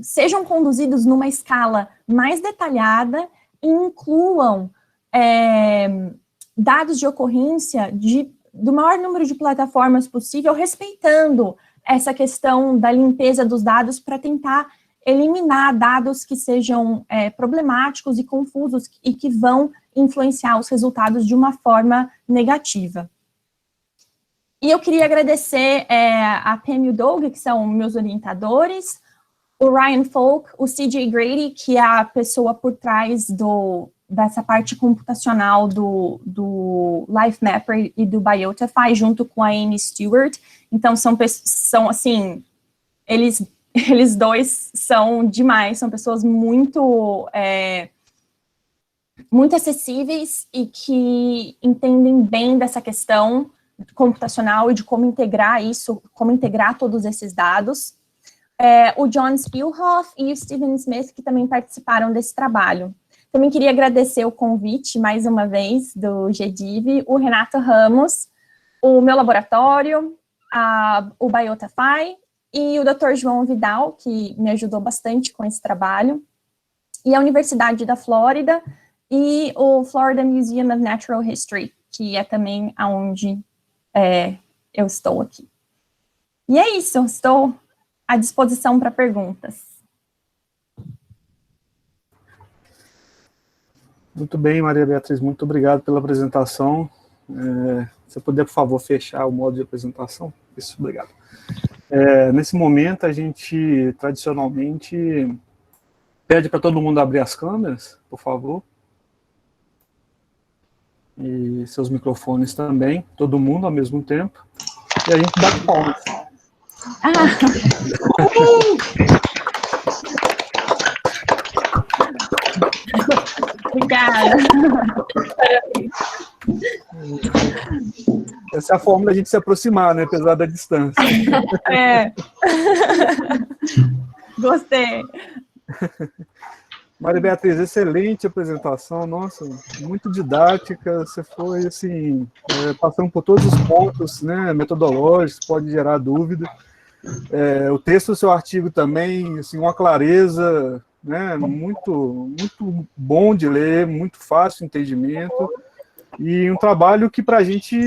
sejam conduzidos numa escala mais detalhada e incluam dados de ocorrência do maior número de plataformas possível, respeitando essa questão da limpeza dos dados para tentar eliminar dados que sejam problemáticos e confusos e que vão influenciar os resultados de uma forma negativa. E eu queria agradecer a Pam e o Doug, que são meus orientadores, o Ryan Folk, o CJ Grady, que é a pessoa por trás dessa parte computacional do LifeMapper e do Biotify, junto com a Amy Stewart. Então, são assim, eles dois são demais, são pessoas muito acessíveis e que entendem bem dessa questão computacional e de como integrar isso, como integrar todos esses dados. O John Spielhoff e o Steven Smith, que também participaram desse trabalho. Também queria agradecer o convite, mais uma vez, do GDiv, o Renato Ramos, o meu laboratório, o Biotify, e o Dr. João Vidal, que me ajudou bastante com esse trabalho, e a Universidade da Flórida, e o Florida Museum of Natural History, que é também aonde eu estou aqui. E é isso, estou à disposição para perguntas. Muito bem, Maria Beatriz, muito obrigado pela apresentação. Se puder, por favor, fechar o modo de apresentação. Isso, obrigado. Nesse momento, a gente, tradicionalmente, pede para todo mundo abrir as câmeras, por favor. E seus microfones também, todo mundo ao mesmo tempo. E a gente bate palmas. Obrigada. Essa é a forma da gente se aproximar, né? Apesar da distância. Gostei. Maria Beatriz, excelente apresentação, nossa, muito didática, você foi, assim, passando por todos os pontos, né, metodológicos, pode gerar dúvida. O texto do seu artigo também, assim, uma clareza, né, muito bom de ler, muito fácil de entendimento, e um trabalho que para a gente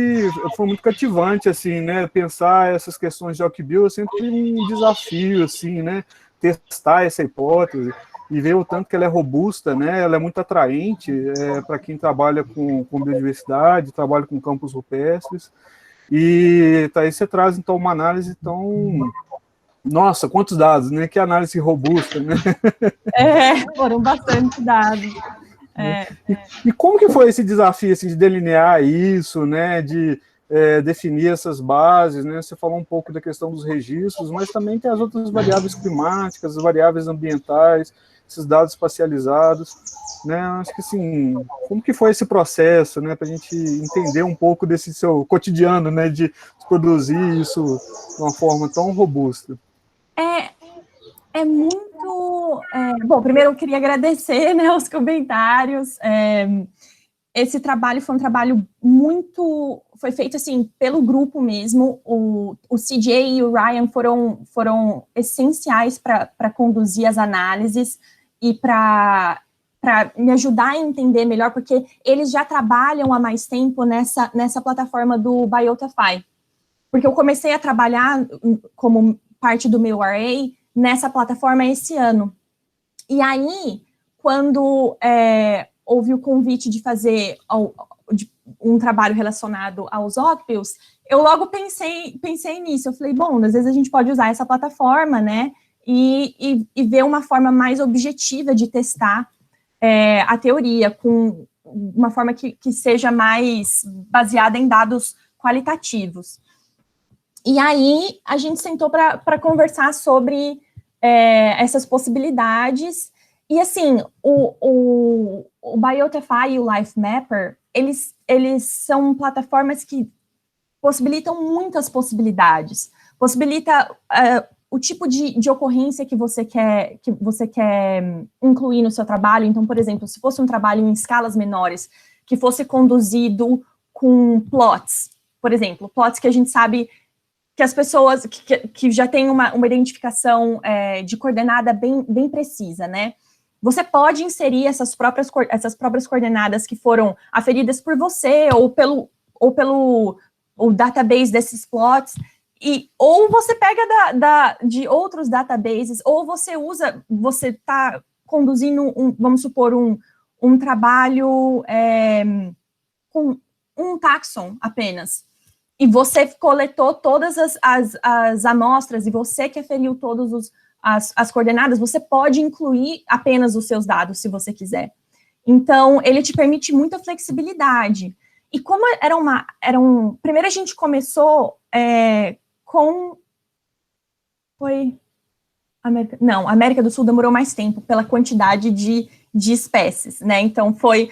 foi muito cativante, assim, né, pensar essas questões de Ocbill é sempre um desafio, assim, né, testar essa hipótese, e ver o tanto que ela é robusta, né, ela é muito atraente para quem trabalha com biodiversidade, trabalha com campos rupestres, e aí você traz, então, uma análise tão... Nossa, quantos dados, né, que análise robusta, né? Foram bastante dados. E como que foi esse desafio, assim, de delinear isso, né, de definir essas bases, né? Você falou um pouco da questão dos registros, mas também tem as outras variáveis climáticas, as variáveis ambientais, esses dados espacializados, né? Acho que, assim, como que foi esse processo, né, para a gente entender um pouco desse seu cotidiano, né, de produzir isso de uma forma tão robusta? É muito... bom, primeiro eu queria agradecer, né, os comentários. Esse trabalho foi um trabalho muito... Foi feito, assim, pelo grupo mesmo. O CJ e o Ryan foram essenciais para conduzir as análises e para me ajudar a entender melhor, porque eles já trabalham há mais tempo nessa plataforma do Biotify. Porque eu comecei a trabalhar como parte do meu RA nessa plataforma esse ano. E aí, quando houve o convite de fazer um trabalho relacionado aos Ocbills, eu logo pensei nisso. Eu falei, bom, às vezes a gente pode usar essa plataforma, né, e ver uma forma mais objetiva de testar a teoria, com uma forma que seja mais baseada em dados qualitativos. E aí, a gente sentou para conversar sobre essas possibilidades. E, assim, o Biotify e o LifeMapper, eles são plataformas que possibilitam muitas possibilidades. Possibilita o tipo de ocorrência que você quer incluir no seu trabalho. Então, por exemplo, se fosse um trabalho em escalas menores, que fosse conduzido com plots, por exemplo, plots que a gente sabe que as pessoas que já têm uma identificação de coordenada bem precisa, né? Você pode inserir essas próprias coordenadas que foram aferidas por você ou pelo o database desses plots, ou você pega de outros databases, ou você está conduzindo, vamos supor, um trabalho com um taxon apenas, e você coletou todas as amostras, e você que aferiu todas as coordenadas, você pode incluir apenas os seus dados, se você quiser. Então, ele te permite muita flexibilidade. E como primeiro a gente começou com... a América do Sul demorou mais tempo, pela quantidade de espécies, né? Então, foi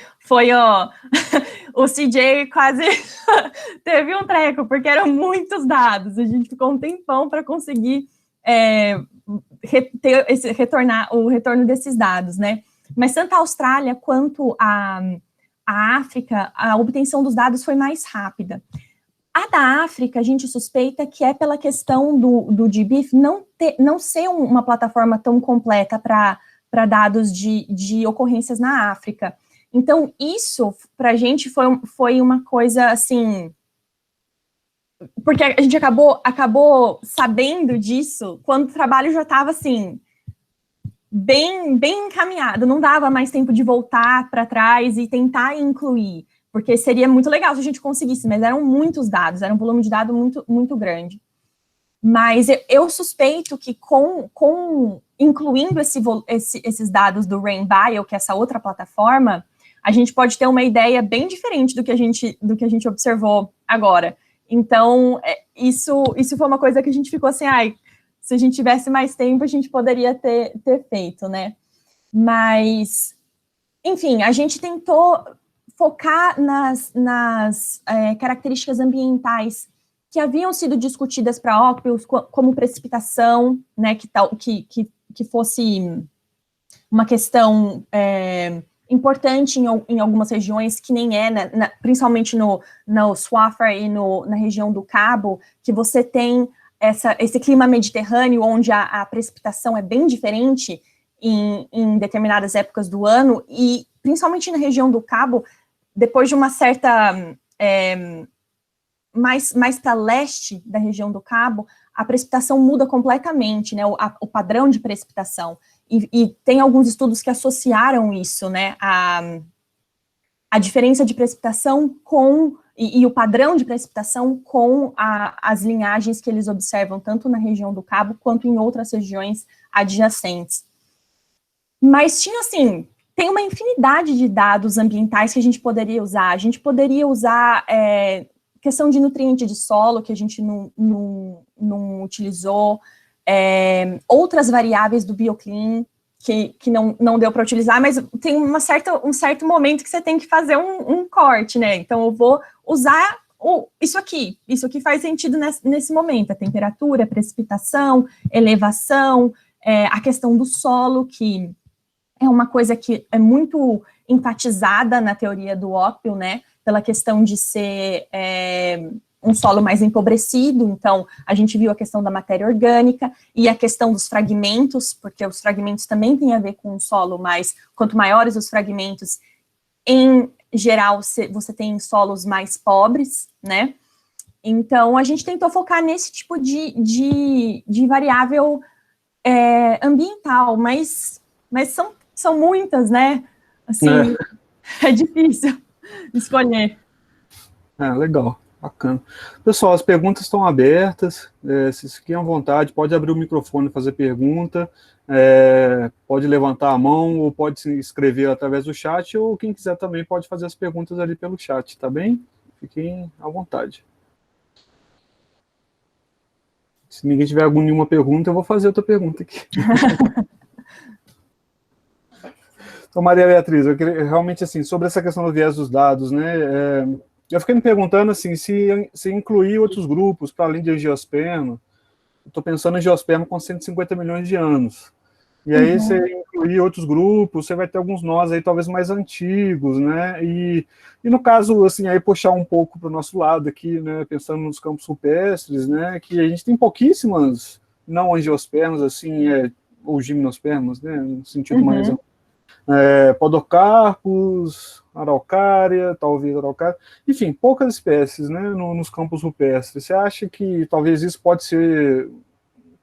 o CJ quase teve um treco, porque eram muitos dados, a gente ficou um tempão para conseguir ter o retorno desses dados, né? Mas tanto a Austrália quanto a África, a obtenção dos dados foi mais rápida. A da África, a gente suspeita que é pela questão do GBIF não ser uma plataforma tão completa para dados de ocorrências na África. Então, isso, para a gente, foi uma coisa, assim... Porque a gente acabou sabendo disso quando o trabalho já estava, assim, bem encaminhado. Não dava mais tempo de voltar para trás e tentar incluir, porque seria muito legal se a gente conseguisse, mas eram muitos dados, era um volume de dados muito, muito grande. Mas eu suspeito que incluindo esses dados do RainBio, que é essa outra plataforma, a gente pode ter uma ideia bem diferente do que a gente observou agora. Então, isso foi uma coisa que a gente ficou assim, se a gente tivesse mais tempo, a gente poderia ter feito, né? Mas, enfim, a gente tentou focar nas características ambientais que haviam sido discutidas para óculos, como precipitação, né, que fosse uma questão importante em algumas regiões, que nem principalmente no Swafra e na região do Cabo, que você tem esse clima mediterrâneo, onde a precipitação é bem diferente em determinadas épocas do ano, e principalmente na região do Cabo, depois de uma certa... mais para leste da região do Cabo, a precipitação muda completamente, né, o padrão de precipitação, e tem alguns estudos que associaram isso, né, a diferença de precipitação e o padrão de precipitação com as linhagens que eles observam, tanto na região do Cabo, quanto em outras regiões adjacentes. Mas tinha, assim, tem uma infinidade de dados ambientais que a gente poderia usar, questão de nutriente de solo, que a gente não utilizou, outras variáveis do BioClean, que não deu para utilizar, mas tem um certo momento que você tem que fazer um corte, né? Então, eu vou usar isso aqui faz sentido nesse momento, a temperatura, a precipitação, elevação, a questão do solo, que é uma coisa que é muito enfatizada na teoria do ópio, né? Pela questão de ser um solo mais empobrecido. Então, a gente viu a questão da matéria orgânica e a questão dos fragmentos, porque os fragmentos também têm a ver com o solo, mas quanto maiores os fragmentos, em geral, você tem solos mais pobres, né? Então, a gente tentou focar nesse tipo de variável ambiental, mas são muitas, né? Assim, é difícil escolher. Legal, bacana. Pessoal, as perguntas estão abertas, se fiquem à vontade, pode abrir o microfone e fazer pergunta, pode levantar a mão, ou pode se inscrever através do chat, ou quem quiser também pode fazer as perguntas ali pelo chat, tá bem? Fiquem à vontade. Se ninguém tiver nenhuma pergunta, eu vou fazer outra pergunta aqui. Então, Maria Beatriz, eu queria realmente, assim, sobre essa questão do viés dos dados, né, eu fiquei me perguntando, assim, se incluir outros grupos, para além de angiosperma, estou pensando em angiosperma com 150 milhões de anos. E aí você incluir outros grupos, você vai ter alguns nós aí talvez mais antigos, né? E no caso, assim, aí puxar um pouco para o nosso lado aqui, né? Pensando nos campos rupestres, né? Que a gente tem pouquíssimas não angiospermas, assim, ou gimnospermas, né? No sentido mais podocarpos, araucária, talvez araucária, enfim, poucas espécies, né? Nos campos rupestres. Você acha que talvez isso pode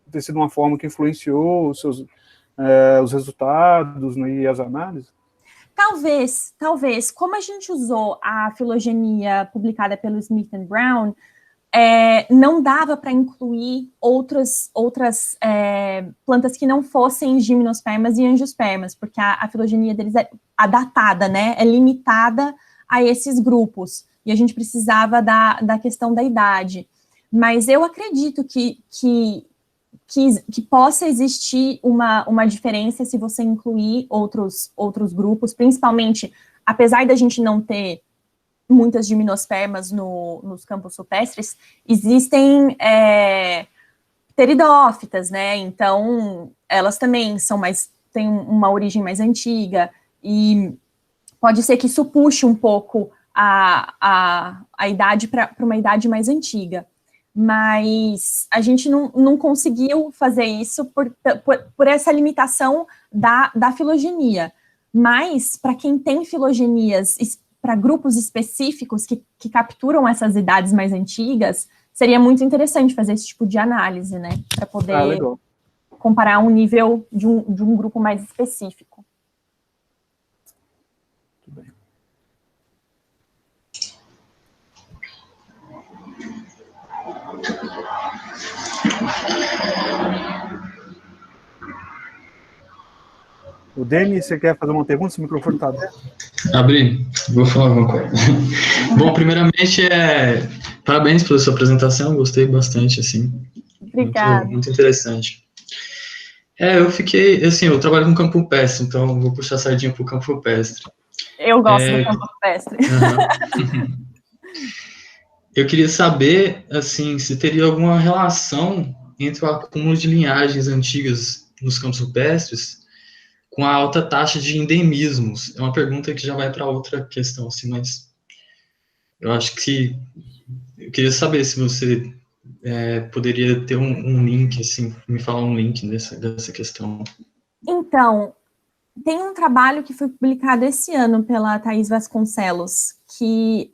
ter sido uma forma que influenciou os resultados, né, e as análises? Talvez. Como a gente usou a filogenia publicada pelo Smith and Brown, não dava para incluir outras plantas que não fossem gimnospermas e angiospermas, porque a filogenia deles a datada, né, é limitada a esses grupos, e a gente precisava da questão da idade. Mas eu acredito que possa existir uma diferença se você incluir outros grupos, principalmente, apesar da gente não ter muitas gimnospermas nos campos rupestres, existem pteridófitas, né? Então, elas também têm uma origem mais antiga, e pode ser que isso puxe um pouco a idade para uma idade mais antiga. Mas a gente não conseguiu fazer isso por essa limitação da filogenia. Mas, para quem tem filogenias, para grupos específicos que capturam essas idades mais antigas, seria muito interessante fazer esse tipo de análise, né? Para poder comparar um nível de um grupo mais específico. Muito bem. O Denis, você quer fazer uma pergunta? Se o microfone está aberto? Abri, vou falar alguma coisa. Bom, primeiramente, parabéns pela sua apresentação, gostei bastante, assim. Obrigada. Muito interessante. Eu fiquei, assim, eu trabalho com campo rupestre, então vou puxar a sardinha para o campo rupestre. Eu gosto do campo rupestre. Eu queria saber, assim, se teria alguma relação entre o acúmulo de linhagens antigas nos campos rupestres com a alta taxa de endemismos. É uma pergunta que já vai para outra questão, assim, mas eu acho que eu queria saber se você poderia ter um link, assim, me falar um link dessa questão. Então, tem um trabalho que foi publicado esse ano pela Thais Vasconcelos, que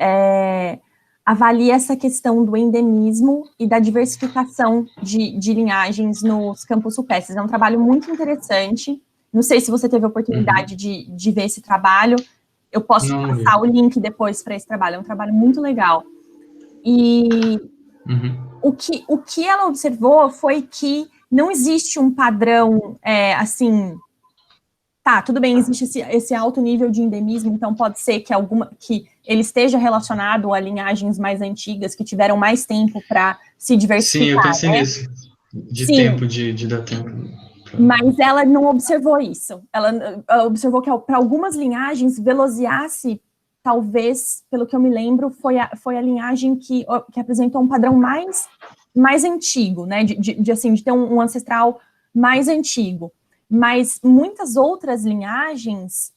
avalia essa questão do endemismo e da diversificação de linhagens nos campos rupestres. É um trabalho muito interessante. Não sei se você teve a oportunidade de ver esse trabalho. Eu posso passar o link depois para esse trabalho. É um trabalho muito legal. E o que ela observou foi que não existe um padrão, assim... Tá, tudo bem, existe esse alto nível de endemismo, então pode ser que ele esteja relacionado a linhagens mais antigas, que tiveram mais tempo para se diversificar. Sim, eu pensei nisso. Tempo, de dar tempo. Mas ela não observou isso. Ela observou que para algumas linhagens, Velociaceae, talvez, pelo que eu me lembro, foi a linhagem que apresentou um padrão mais antigo, né? De ter um ancestral mais antigo. Mas muitas outras linhagens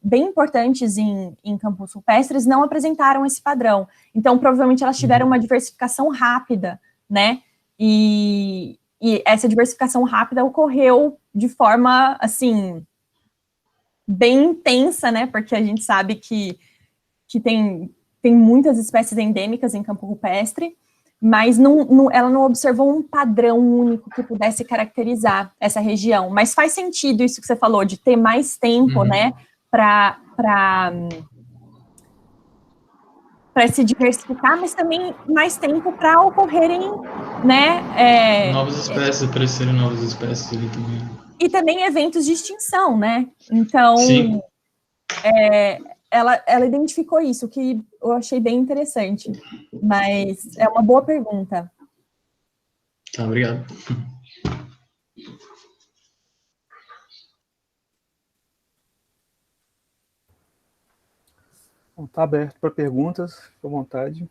bem importantes em campos rupestres não apresentaram esse padrão. Então, provavelmente, elas tiveram uma diversificação rápida, né? E essa diversificação rápida ocorreu de forma, assim, bem intensa, né? Porque a gente sabe que tem muitas espécies endêmicas em campo rupestre, mas ela não observou um padrão único que pudesse caracterizar essa região. Mas faz sentido isso que você falou, de ter mais tempo, né, para se diversificar, mas também mais tempo para ocorrerem, né... novas espécies, aparecerem novas espécies ali também. E também eventos de extinção, né? Então, sim. Ela identificou isso, que eu achei bem interessante. Mas é uma boa pergunta. Tá, obrigado. Está aberto para perguntas, fique à vontade.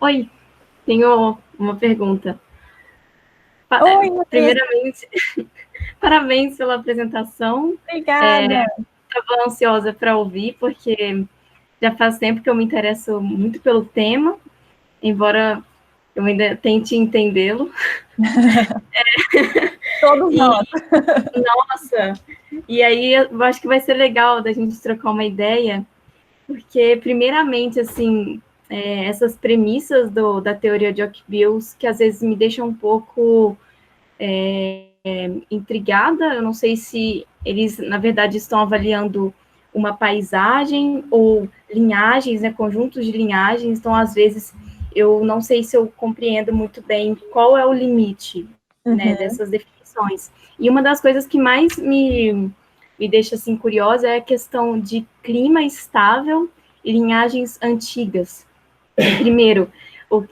Oi, tenho uma pergunta. Oi, Primeiramente, parabéns pela apresentação. obrigada. Estava ansiosa para ouvir, porque já faz tempo que eu me interesso muito pelo tema, embora eu ainda tente entendê-lo. Todos nós. Nossa, e aí eu acho que vai ser legal da gente trocar uma ideia, porque, primeiramente, assim, essas premissas da teoria de Ocke-Bills, que às vezes me deixam um pouco intrigada, eu não sei se eles, na verdade, estão avaliando uma paisagem ou linhagens, né, conjuntos de linhagens, então, às vezes, eu não sei se eu compreendo muito bem qual é o limite, né, dessas definições. E uma das coisas que mais me deixa, assim, curiosa é a questão de clima estável e linhagens antigas. Primeiro, o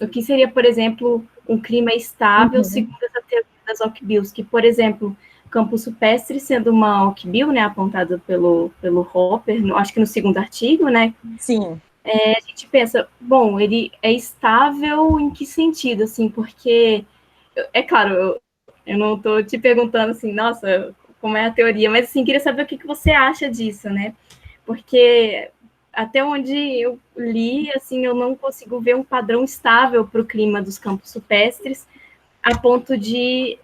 que seria, por exemplo, um clima estável, segundo essa teoria das Ocke-Bills, que, por exemplo, Campos Supestre, sendo uma Ocke-Bill, né, apontada pelo Hopper, acho que no segundo artigo, né? Sim. A gente pensa, bom, ele é estável em que sentido, assim, porque, é claro, eu não estou te perguntando assim, nossa, como é a teoria, mas, assim, queria saber o que você acha disso, né? Porque até onde eu li, assim, eu não consigo ver um padrão estável para o clima dos campos supestres, a ponto de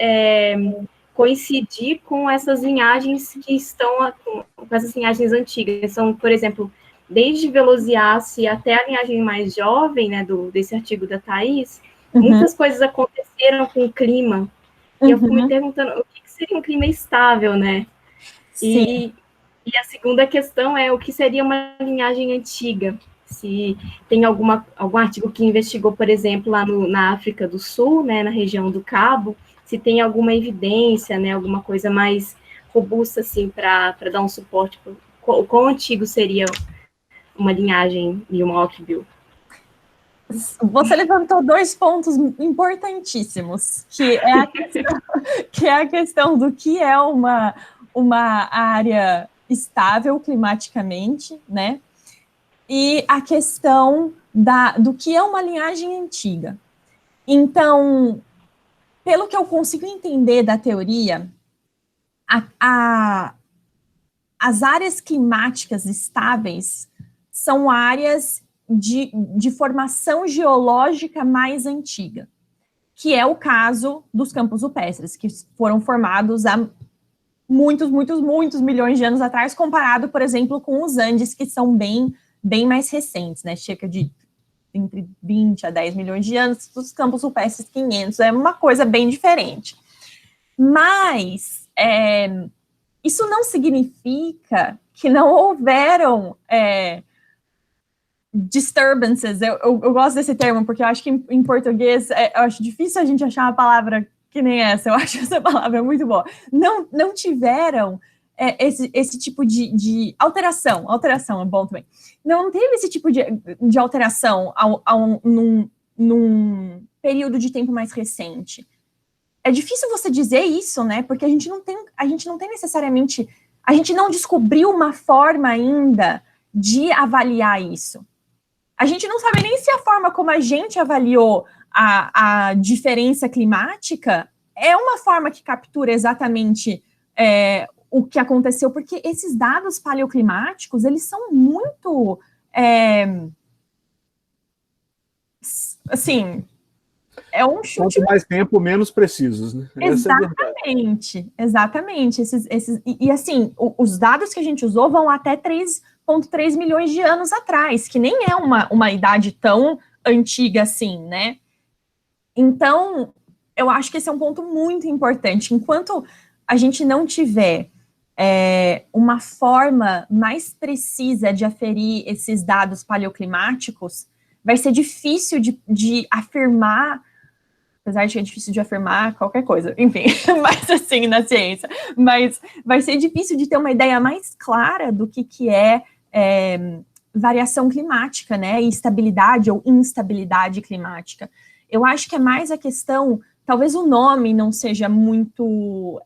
coincidir com essas linhagens que estão com essas linhagens antigas. São, por exemplo, desde Velociace até a linhagem mais jovem, né, desse artigo da Thais, muitas coisas aconteceram com o clima. E eu fico me perguntando o que seria um clima estável, né? Sim. E a segunda questão é o que seria uma linhagem antiga. Se tem algum artigo que investigou, por exemplo, lá na África do Sul, né, na região do Cabo, se tem alguma evidência, né, alguma coisa mais robusta, assim, para dar um suporte. O quão antigo seria uma linhagem e uma Ocke-Bill? Você levantou 2 pontos importantíssimos, que é a questão do que é uma área estável climaticamente, né? E a questão do que é uma linhagem antiga. Então, pelo que eu consigo entender da teoria, as áreas climáticas estáveis são áreas de formação geológica mais antiga, que é o caso dos campos rupestres, que foram formados há muitos milhões de anos atrás, comparado, por exemplo, com os Andes, que são bem mais recentes, né? Cerca de entre 20 a 10 milhões de anos, os campos rupestres 500, é uma coisa bem diferente. Mas isso não significa que não houveram disturbances. Eu gosto desse termo, porque eu acho que em português eu acho difícil a gente achar uma palavra que nem essa. Eu acho essa palavra muito boa. Não tiveram esse tipo de alteração é bom também. Não teve esse tipo de alteração num período de tempo mais recente. É difícil você dizer isso, né? Porque a gente não tem necessariamente, a gente não descobriu uma forma ainda de avaliar isso. A gente não sabe nem se a forma como a gente avaliou a diferença climática é uma forma que captura exatamente o que aconteceu, porque esses dados paleoclimáticos, eles são muito, assim, é um chute. Quanto mais tempo, menos precisos, né? Exatamente. E assim, os dados que a gente usou vão até 3,3 milhões de anos atrás, que nem é uma idade tão antiga assim, né? Então, eu acho que esse é um ponto muito importante. Enquanto a gente não tiver uma forma mais precisa de aferir esses dados paleoclimáticos, vai ser difícil de afirmar, apesar de que é difícil de afirmar qualquer coisa, enfim, mas assim, na ciência, mas vai ser difícil de ter uma ideia mais clara do que é variação climática, né, e estabilidade ou instabilidade climática. Eu acho que é mais a questão, talvez o nome não seja muito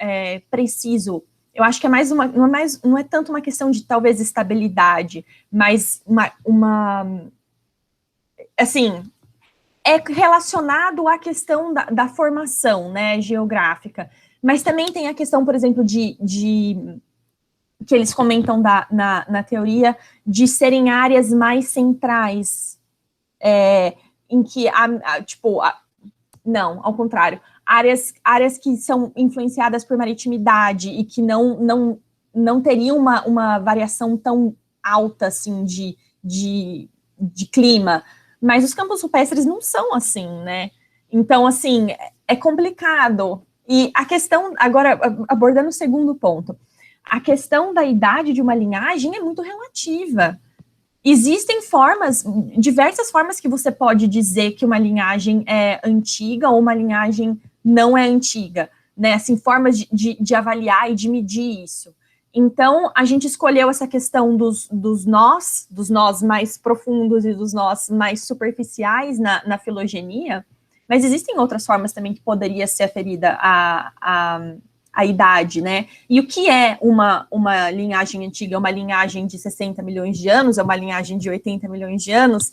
preciso. Eu acho que é mais não é tanto uma questão de talvez estabilidade, mas assim, é relacionado à questão da formação, né, geográfica, mas também tem a questão, por exemplo, que eles comentam na teoria, de serem áreas mais centrais, em que, não, ao contrário, áreas que são influenciadas por maritimidade e que não teriam uma variação tão alta, assim, de clima, mas os campos rupestres não são assim, né? Então, assim, é complicado. E a questão, agora, abordando o segundo ponto, a questão da idade de uma linhagem é muito relativa. Existem diversas formas que você pode dizer que uma linhagem é antiga ou uma linhagem não é antiga, né? Assim, formas de avaliar e de medir isso. Então, a gente escolheu essa questão dos nós mais profundos e dos nós mais superficiais na filogenia, mas existem outras formas também que poderia ser aferida a idade, né? E o que é uma linhagem antiga? É uma linhagem de 60 milhões de anos? É uma linhagem de 80 milhões de anos?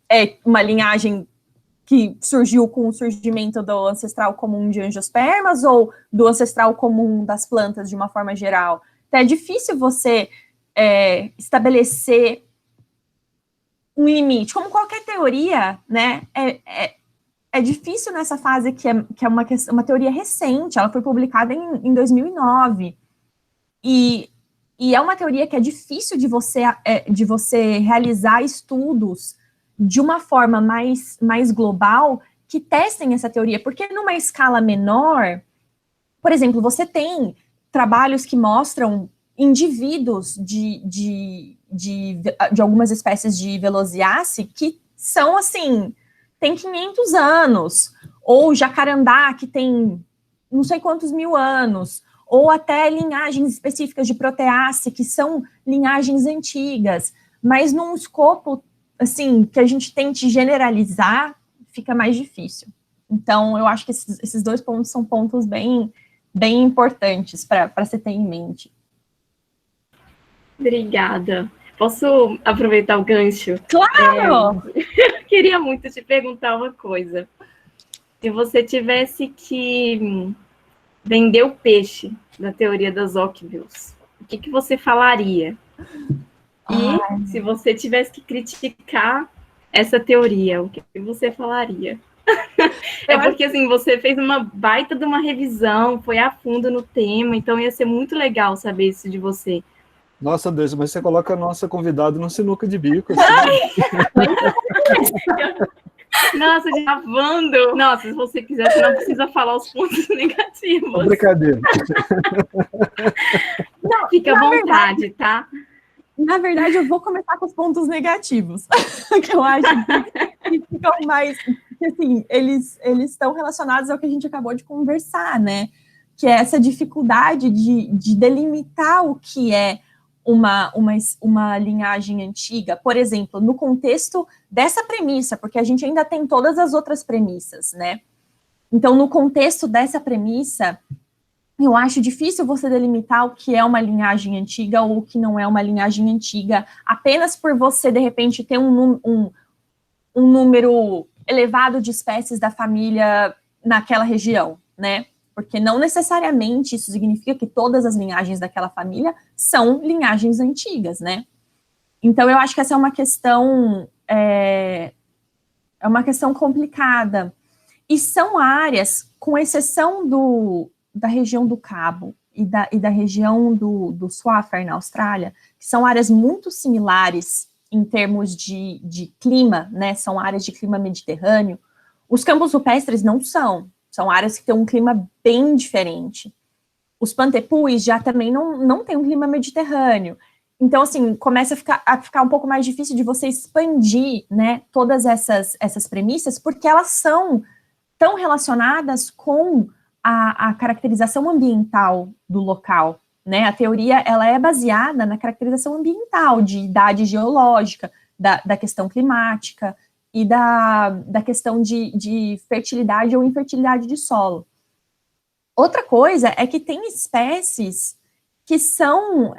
É uma linhagem que surgiu com o surgimento do ancestral comum de angiospermas ou do ancestral comum das plantas de uma forma geral? Então, é difícil você estabelecer um limite. Como qualquer teoria, né, é difícil nessa fase que é uma teoria recente, ela foi publicada em 2009, e é uma teoria que é difícil de você realizar estudos de uma forma mais global que testem essa teoria, porque numa escala menor, por exemplo, você tem trabalhos que mostram indivíduos de algumas espécies de Velociaceae que são, assim, tem 500 anos, ou jacarandá, que tem não sei quantos mil anos, ou até linhagens específicas de Proteaceae, que são linhagens antigas, mas num escopo, assim, que a gente tente generalizar, fica mais difícil. Então, eu acho que esses dois pontos são pontos bem importantes para se ter em mente. Obrigada. Posso aproveitar o gancho? Claro! Eu queria muito te perguntar uma coisa. Se você tivesse que vender o peixe da teoria das Ocbils, o que você falaria? E se você tivesse que criticar essa teoria, o que você falaria? É porque, assim, você fez uma baita de uma revisão, foi a fundo no tema, então ia ser muito legal saber isso de você. Nossa, Deus, mas você coloca a nossa convidada no sinuca de bico. Assim. Nossa, gravando. Nossa, se você quiser, você não precisa falar os pontos negativos. Brincadeira. Não, fica à vontade, tá? Na verdade, eu vou começar com os pontos negativos, que eu acho que ficam mais... Assim, eles estão relacionados ao que a gente acabou de conversar, né? Que é essa dificuldade de delimitar o que é uma linhagem antiga, por exemplo, no contexto dessa premissa, porque a gente ainda tem todas as outras premissas, né? Então, no contexto dessa premissa, eu acho difícil você delimitar o que é uma linhagem antiga ou o que não é uma linhagem antiga, apenas por você, de repente, ter um número elevado de espécies da família naquela região, né? Porque não necessariamente isso significa que todas as linhagens daquela família são linhagens antigas, né? Então, eu acho que essa é uma questão, uma questão complicada. E são áreas, com exceção da região do Cabo e da região do Swaffham, na Austrália, que são áreas muito similares em termos de clima, né? São áreas de clima mediterrâneo. Os campos rupestres não são. São áreas que têm um clima bem diferente. Os pantepuis já também não têm um clima mediterrâneo. Então, assim, começa a ficar um pouco mais difícil de você expandir, né, todas essas premissas, porque elas são tão relacionadas com a caracterização ambiental do local, né? A teoria, ela é baseada na caracterização ambiental, de idade geológica, da questão climática, e da questão de fertilidade ou infertilidade de solo. Outra coisa é que tem espécies que são,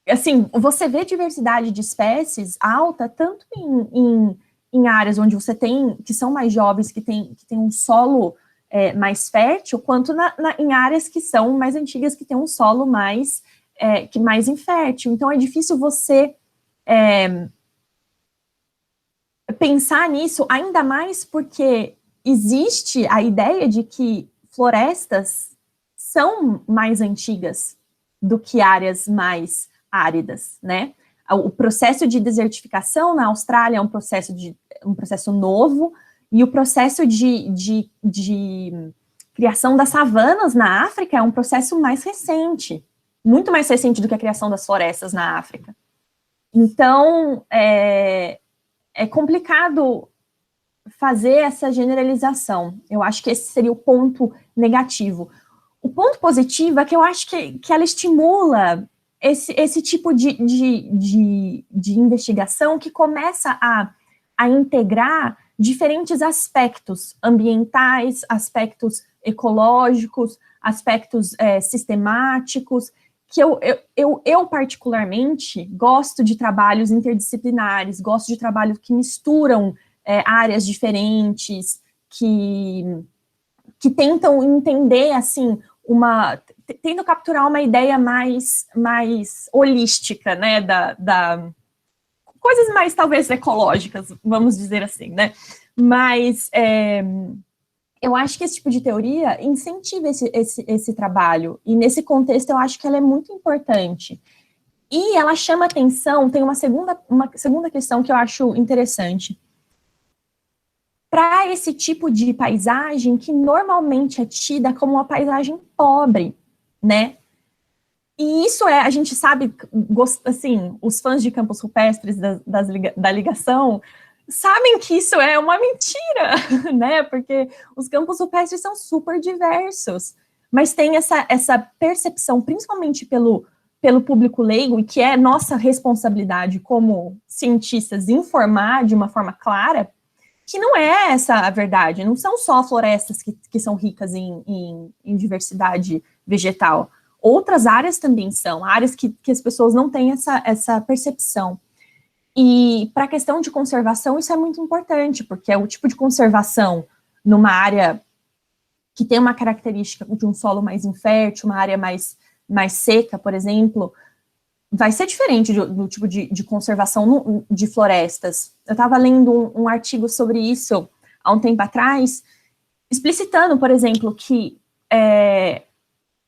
assim, você vê diversidade de espécies alta tanto em áreas onde você tem, que são mais jovens, que tem um solo mais fértil, quanto em áreas que são mais antigas, que tem um solo mais infértil. Então, é difícil você pensar nisso, ainda mais porque existe a ideia de que florestas são mais antigas do que áreas mais áridas, né? O processo de desertificação na Austrália é um processo novo, e o processo de criação das savanas na África é um processo mais recente, muito mais recente do que a criação das florestas na África. Então, é complicado fazer essa generalização. Eu acho que esse seria o ponto negativo. O ponto positivo é que eu acho que ela estimula esse tipo de investigação que começa a integrar diferentes aspectos ambientais, aspectos ecológicos, aspectos sistemáticos, que eu particularmente gosto de trabalhos interdisciplinares, gosto de trabalhos que misturam áreas diferentes, que tentam entender, assim, tentam capturar uma ideia mais holística, né, coisas mais, talvez, ecológicas, vamos dizer assim, né, mas eu acho que esse tipo de teoria incentiva esse trabalho, e nesse contexto eu acho que ela é muito importante. E ela chama atenção, tem uma segunda questão que eu acho interessante. Para esse tipo de paisagem que normalmente é tida como uma paisagem pobre, né? E isso a gente sabe, assim, os fãs de campos rupestres da ligação sabem que isso é uma mentira, né? Porque os campos rupestres são super diversos, mas tem essa percepção, principalmente pelo público leigo, e que é nossa responsabilidade como cientistas informar de uma forma clara, que não é essa a verdade, não são só florestas que são ricas em diversidade vegetal. Outras áreas também são, áreas que as pessoas não têm essa percepção. E para a questão de conservação, isso é muito importante, porque é o tipo de conservação numa área que tem uma característica de um solo mais infértil, uma área mais seca, por exemplo, vai ser diferente do tipo de conservação de florestas. Eu estava lendo um artigo sobre isso há um tempo atrás, explicitando, por exemplo, que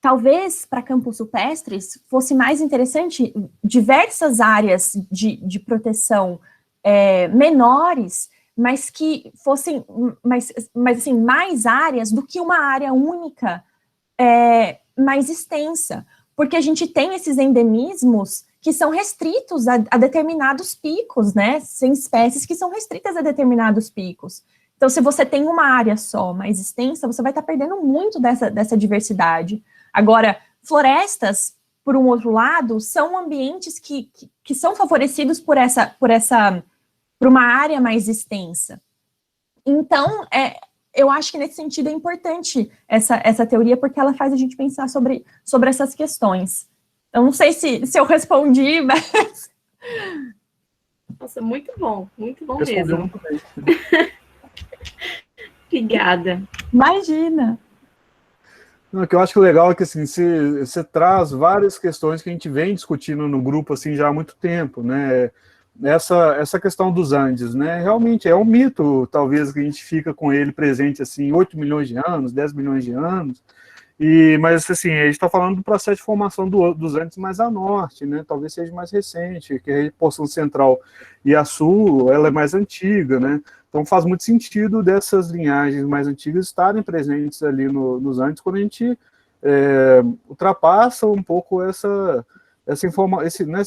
talvez para campos rupestres fosse mais interessante diversas áreas de proteção menores, mas que fossem assim, mais áreas do que uma área única mais extensa, porque a gente tem esses endemismos que são restritos a determinados picos, né? Tem espécies que são restritas a determinados picos. Então, se você tem uma área só mais extensa, você vai estar perdendo muito dessa diversidade. Agora, florestas, por um outro lado, são ambientes que são favorecidos por uma área mais extensa. Então, eu acho que nesse sentido é importante essa teoria, porque ela faz a gente pensar sobre essas questões. Eu não sei se eu respondi, mas... Nossa, muito bom Respondeu mesmo. muito bem. Obrigada. Imagina. Não, o que eu acho legal é que assim, você traz várias questões que a gente vem discutindo no grupo assim, já há muito tempo, né? Essa questão dos Andes, né? Realmente é um mito, talvez, que a gente fica com ele presente assim, 8 milhões de anos, 10 milhões de anos, mas assim, a gente está falando do processo de formação dos Andes mais a norte, né? Talvez seja mais recente, que a porção central e a sul, ela é mais antiga, né? Então faz muito sentido dessas linhagens mais antigas estarem presentes ali nos Andes, quando a gente ultrapassa um pouco essa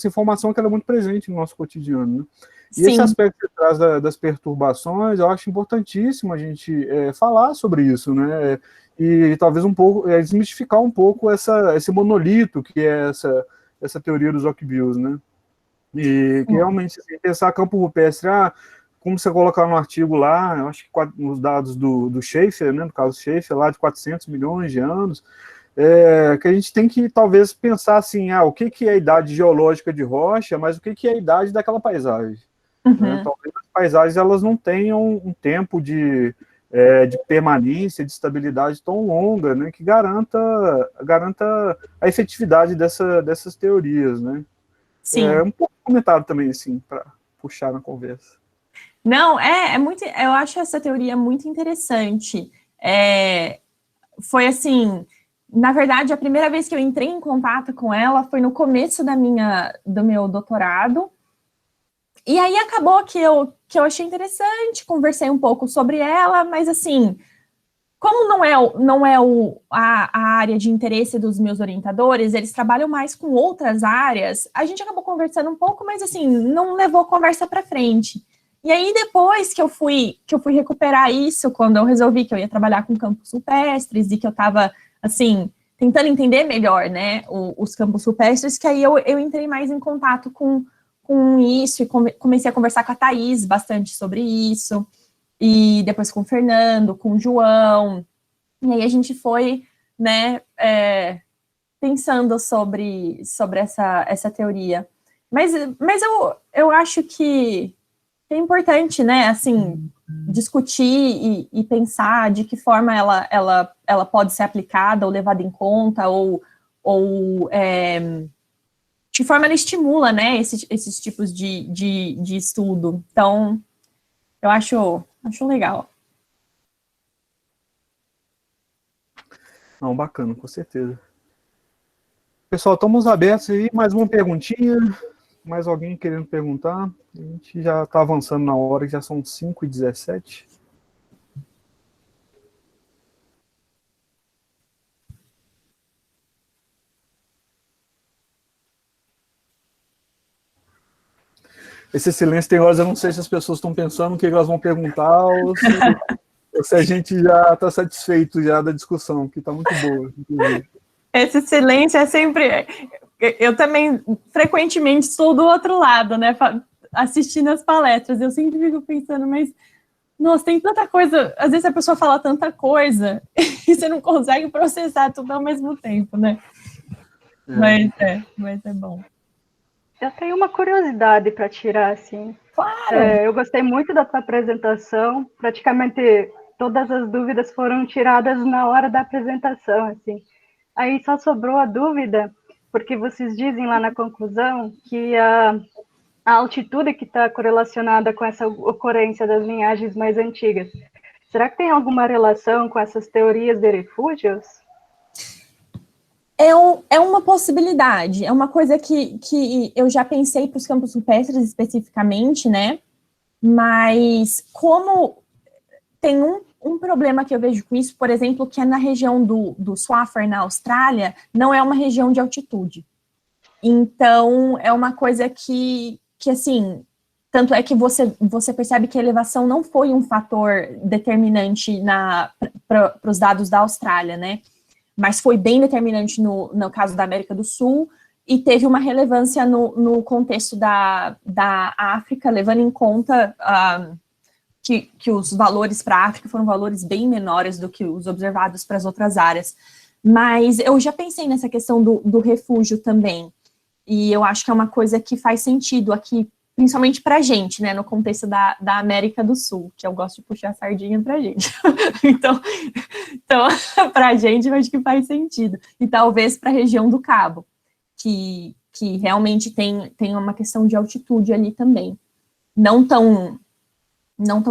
informação que ela é muito presente no nosso cotidiano, né? E Sim. esse aspecto que você traz das perturbações, eu acho importantíssimo a gente falar sobre isso, né? E talvez um pouco, desmistificar um pouco esse monolito que é essa teoria dos Oakvilles, né? E que realmente, assim, pensar campo rupestre, como você colocar no artigo lá, eu acho que nos dados do Schaefer, né, no caso Schaefer, lá de 400 milhões de anos, que a gente tem que, talvez, pensar assim, o que é a idade geológica de rocha, mas o que é a idade daquela paisagem, né? Talvez as paisagens elas não tenham um tempo de permanência, de estabilidade tão longa, né, que garanta a efetividade dessas teorias, né? Sim. Um pouco comentário também, assim, para puxar na conversa. Não, muito. Eu acho essa teoria muito interessante. Foi assim, na verdade, a primeira vez que eu entrei em contato com ela foi no começo do meu doutorado. E aí acabou que eu achei interessante, conversei um pouco sobre ela, mas assim, como não é a área de interesse dos meus orientadores, eles trabalham mais com outras áreas, a gente acabou conversando um pouco, mas assim, não levou a conversa para frente. E aí, depois que eu fui recuperar isso, quando eu resolvi que eu ia trabalhar com campos rupestres e que eu estava, assim, tentando entender melhor, né, os campos rupestres, que aí eu entrei mais em contato com isso e comecei a conversar com a Thaís bastante sobre isso, e depois com o Fernando, com o João, e aí a gente foi, né, pensando sobre essa teoria. Mas eu acho que é importante, né, assim, discutir e pensar de que forma ela pode ser aplicada ou levada em conta, ou de que forma ela estimula, né, esses tipos de estudo. Então, eu acho legal. Não, bacana, com certeza. Pessoal, estamos abertos aí, mais uma perguntinha, mais alguém querendo perguntar? A gente já está avançando na hora, já são 5h17. Esse silêncio tem horas, eu não sei se as pessoas estão pensando o que elas vão perguntar ou se a gente já está satisfeito já da discussão, que está muito boa, inclusive. Esse silêncio é sempre... Eu também, frequentemente, estou do outro lado, né, assistindo as palestras. Eu sempre fico pensando, mas, nossa, tem tanta coisa... Às vezes a pessoa fala tanta coisa e você não consegue processar tudo ao mesmo tempo, né? Mas é bom. Eu tenho uma curiosidade para tirar, assim. Claro! Eu gostei muito da tua apresentação. Praticamente todas as dúvidas foram tiradas na hora da apresentação, assim. Aí só sobrou a dúvida, porque vocês dizem lá na conclusão que a altitude que está correlacionada com essa ocorrência das linhagens mais antigas. Será que tem alguma relação com essas teorias de refúgios? É uma possibilidade, é uma coisa que eu já pensei para os campos rupestres especificamente, né? Mas como tem um problema que eu vejo com isso, por exemplo, que é na região do Swaffham, na Austrália, não é uma região de altitude. Então, é uma coisa que assim, tanto é que você percebe que a elevação não foi um fator determinante para os dados da Austrália, né? Mas foi bem determinante no caso da América do Sul, e teve uma relevância no contexto da África, levando em conta que os valores para a África foram valores bem menores do que os observados para as outras áreas. Mas eu já pensei nessa questão do refúgio também, e eu acho que é uma coisa que faz sentido aqui, principalmente para a gente, né, no contexto da América do Sul, que eu gosto de puxar a sardinha para a gente. Então para a gente, eu acho que faz sentido. E talvez para a região do Cabo, que realmente tem uma questão de altitude ali também. Não tão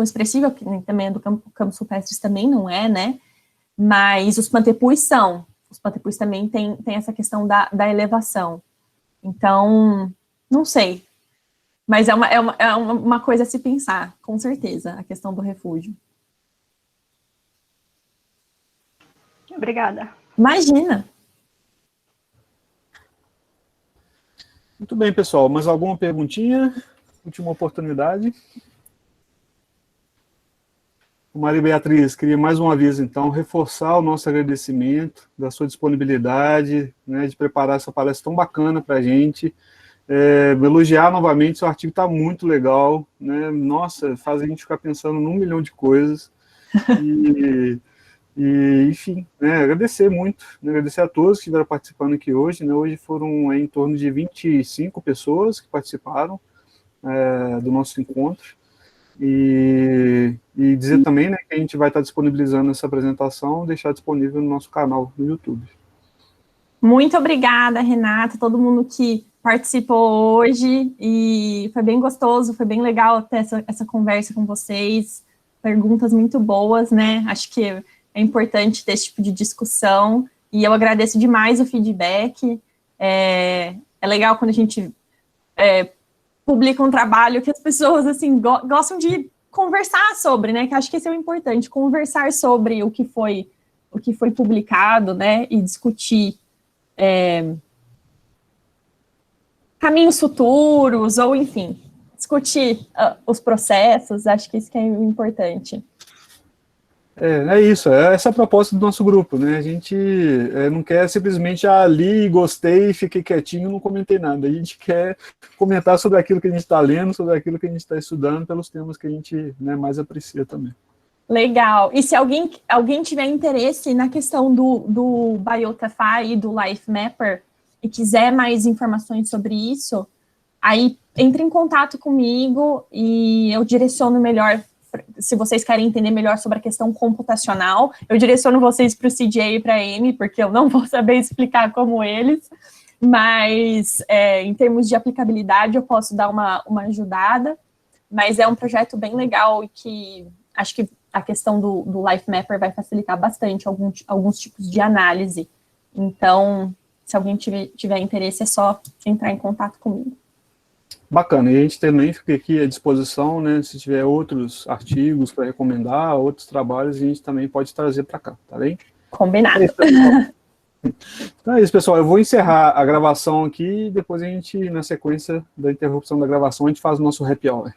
expressiva, que também é do campos rupestres também não é, né? Mas os pantepus são. Os pantepus também tem essa questão da elevação. Então, não sei. Mas é uma coisa a se pensar, com certeza, a questão do refúgio. Obrigada. Imagina! Muito bem, pessoal. Mais alguma perguntinha? Última oportunidade. Maria Beatriz, queria mais uma vez, então, reforçar o nosso agradecimento da sua disponibilidade, né, de preparar essa palestra tão bacana para a gente. Elogiar novamente, seu artigo está muito legal, né? Nossa, faz a gente ficar pensando num milhão de coisas. Enfim, né, agradecer muito, né, agradecer a todos que estiveram participando aqui hoje, né, hoje foram em torno de 25 pessoas que participaram, do nosso encontro. E dizer também, né, que a gente vai estar disponibilizando essa apresentação, deixar disponível no nosso canal no YouTube. Muito obrigada, Renata, todo mundo que participou hoje, e foi bem gostoso, foi bem legal ter essa conversa com vocês, perguntas muito boas, né, acho que é importante ter esse tipo de discussão, e eu agradeço demais o feedback, é legal quando a gente publica um trabalho que as pessoas, assim, gostam de conversar sobre, né, que acho que isso é o importante, conversar sobre o que foi publicado, né, e discutir caminhos futuros, ou enfim, discutir os processos, acho que isso que é importante. É isso, essa é a proposta do nosso grupo, né? A gente não quer simplesmente li, gostei, fiquei quietinho, não comentei nada. A gente quer comentar sobre aquilo que a gente está lendo, sobre aquilo que a gente está estudando, pelos temas que a gente, né, mais aprecia também. Legal. E se alguém tiver interesse na questão do Biotafy e do Life Mapper e quiser mais informações sobre isso, aí entre em contato comigo e eu direciono melhor. Se vocês querem entender melhor sobre a questão computacional, eu direciono vocês para o CJ e para a Amy, porque eu não vou saber explicar como eles, mas em termos de aplicabilidade eu posso dar uma ajudada, mas é um projeto bem legal e que acho que a questão do Life Mapper vai facilitar bastante alguns tipos de análise. Então, se alguém tiver interesse, é só entrar em contato comigo. Bacana, e a gente também fica aqui à disposição, né, se tiver outros artigos para recomendar, outros trabalhos, a gente também pode trazer para cá, tá bem? Combinado. Então é isso, pessoal, eu vou encerrar a gravação aqui, e depois a gente, na sequência da interrupção da gravação, a gente faz o nosso happy hour.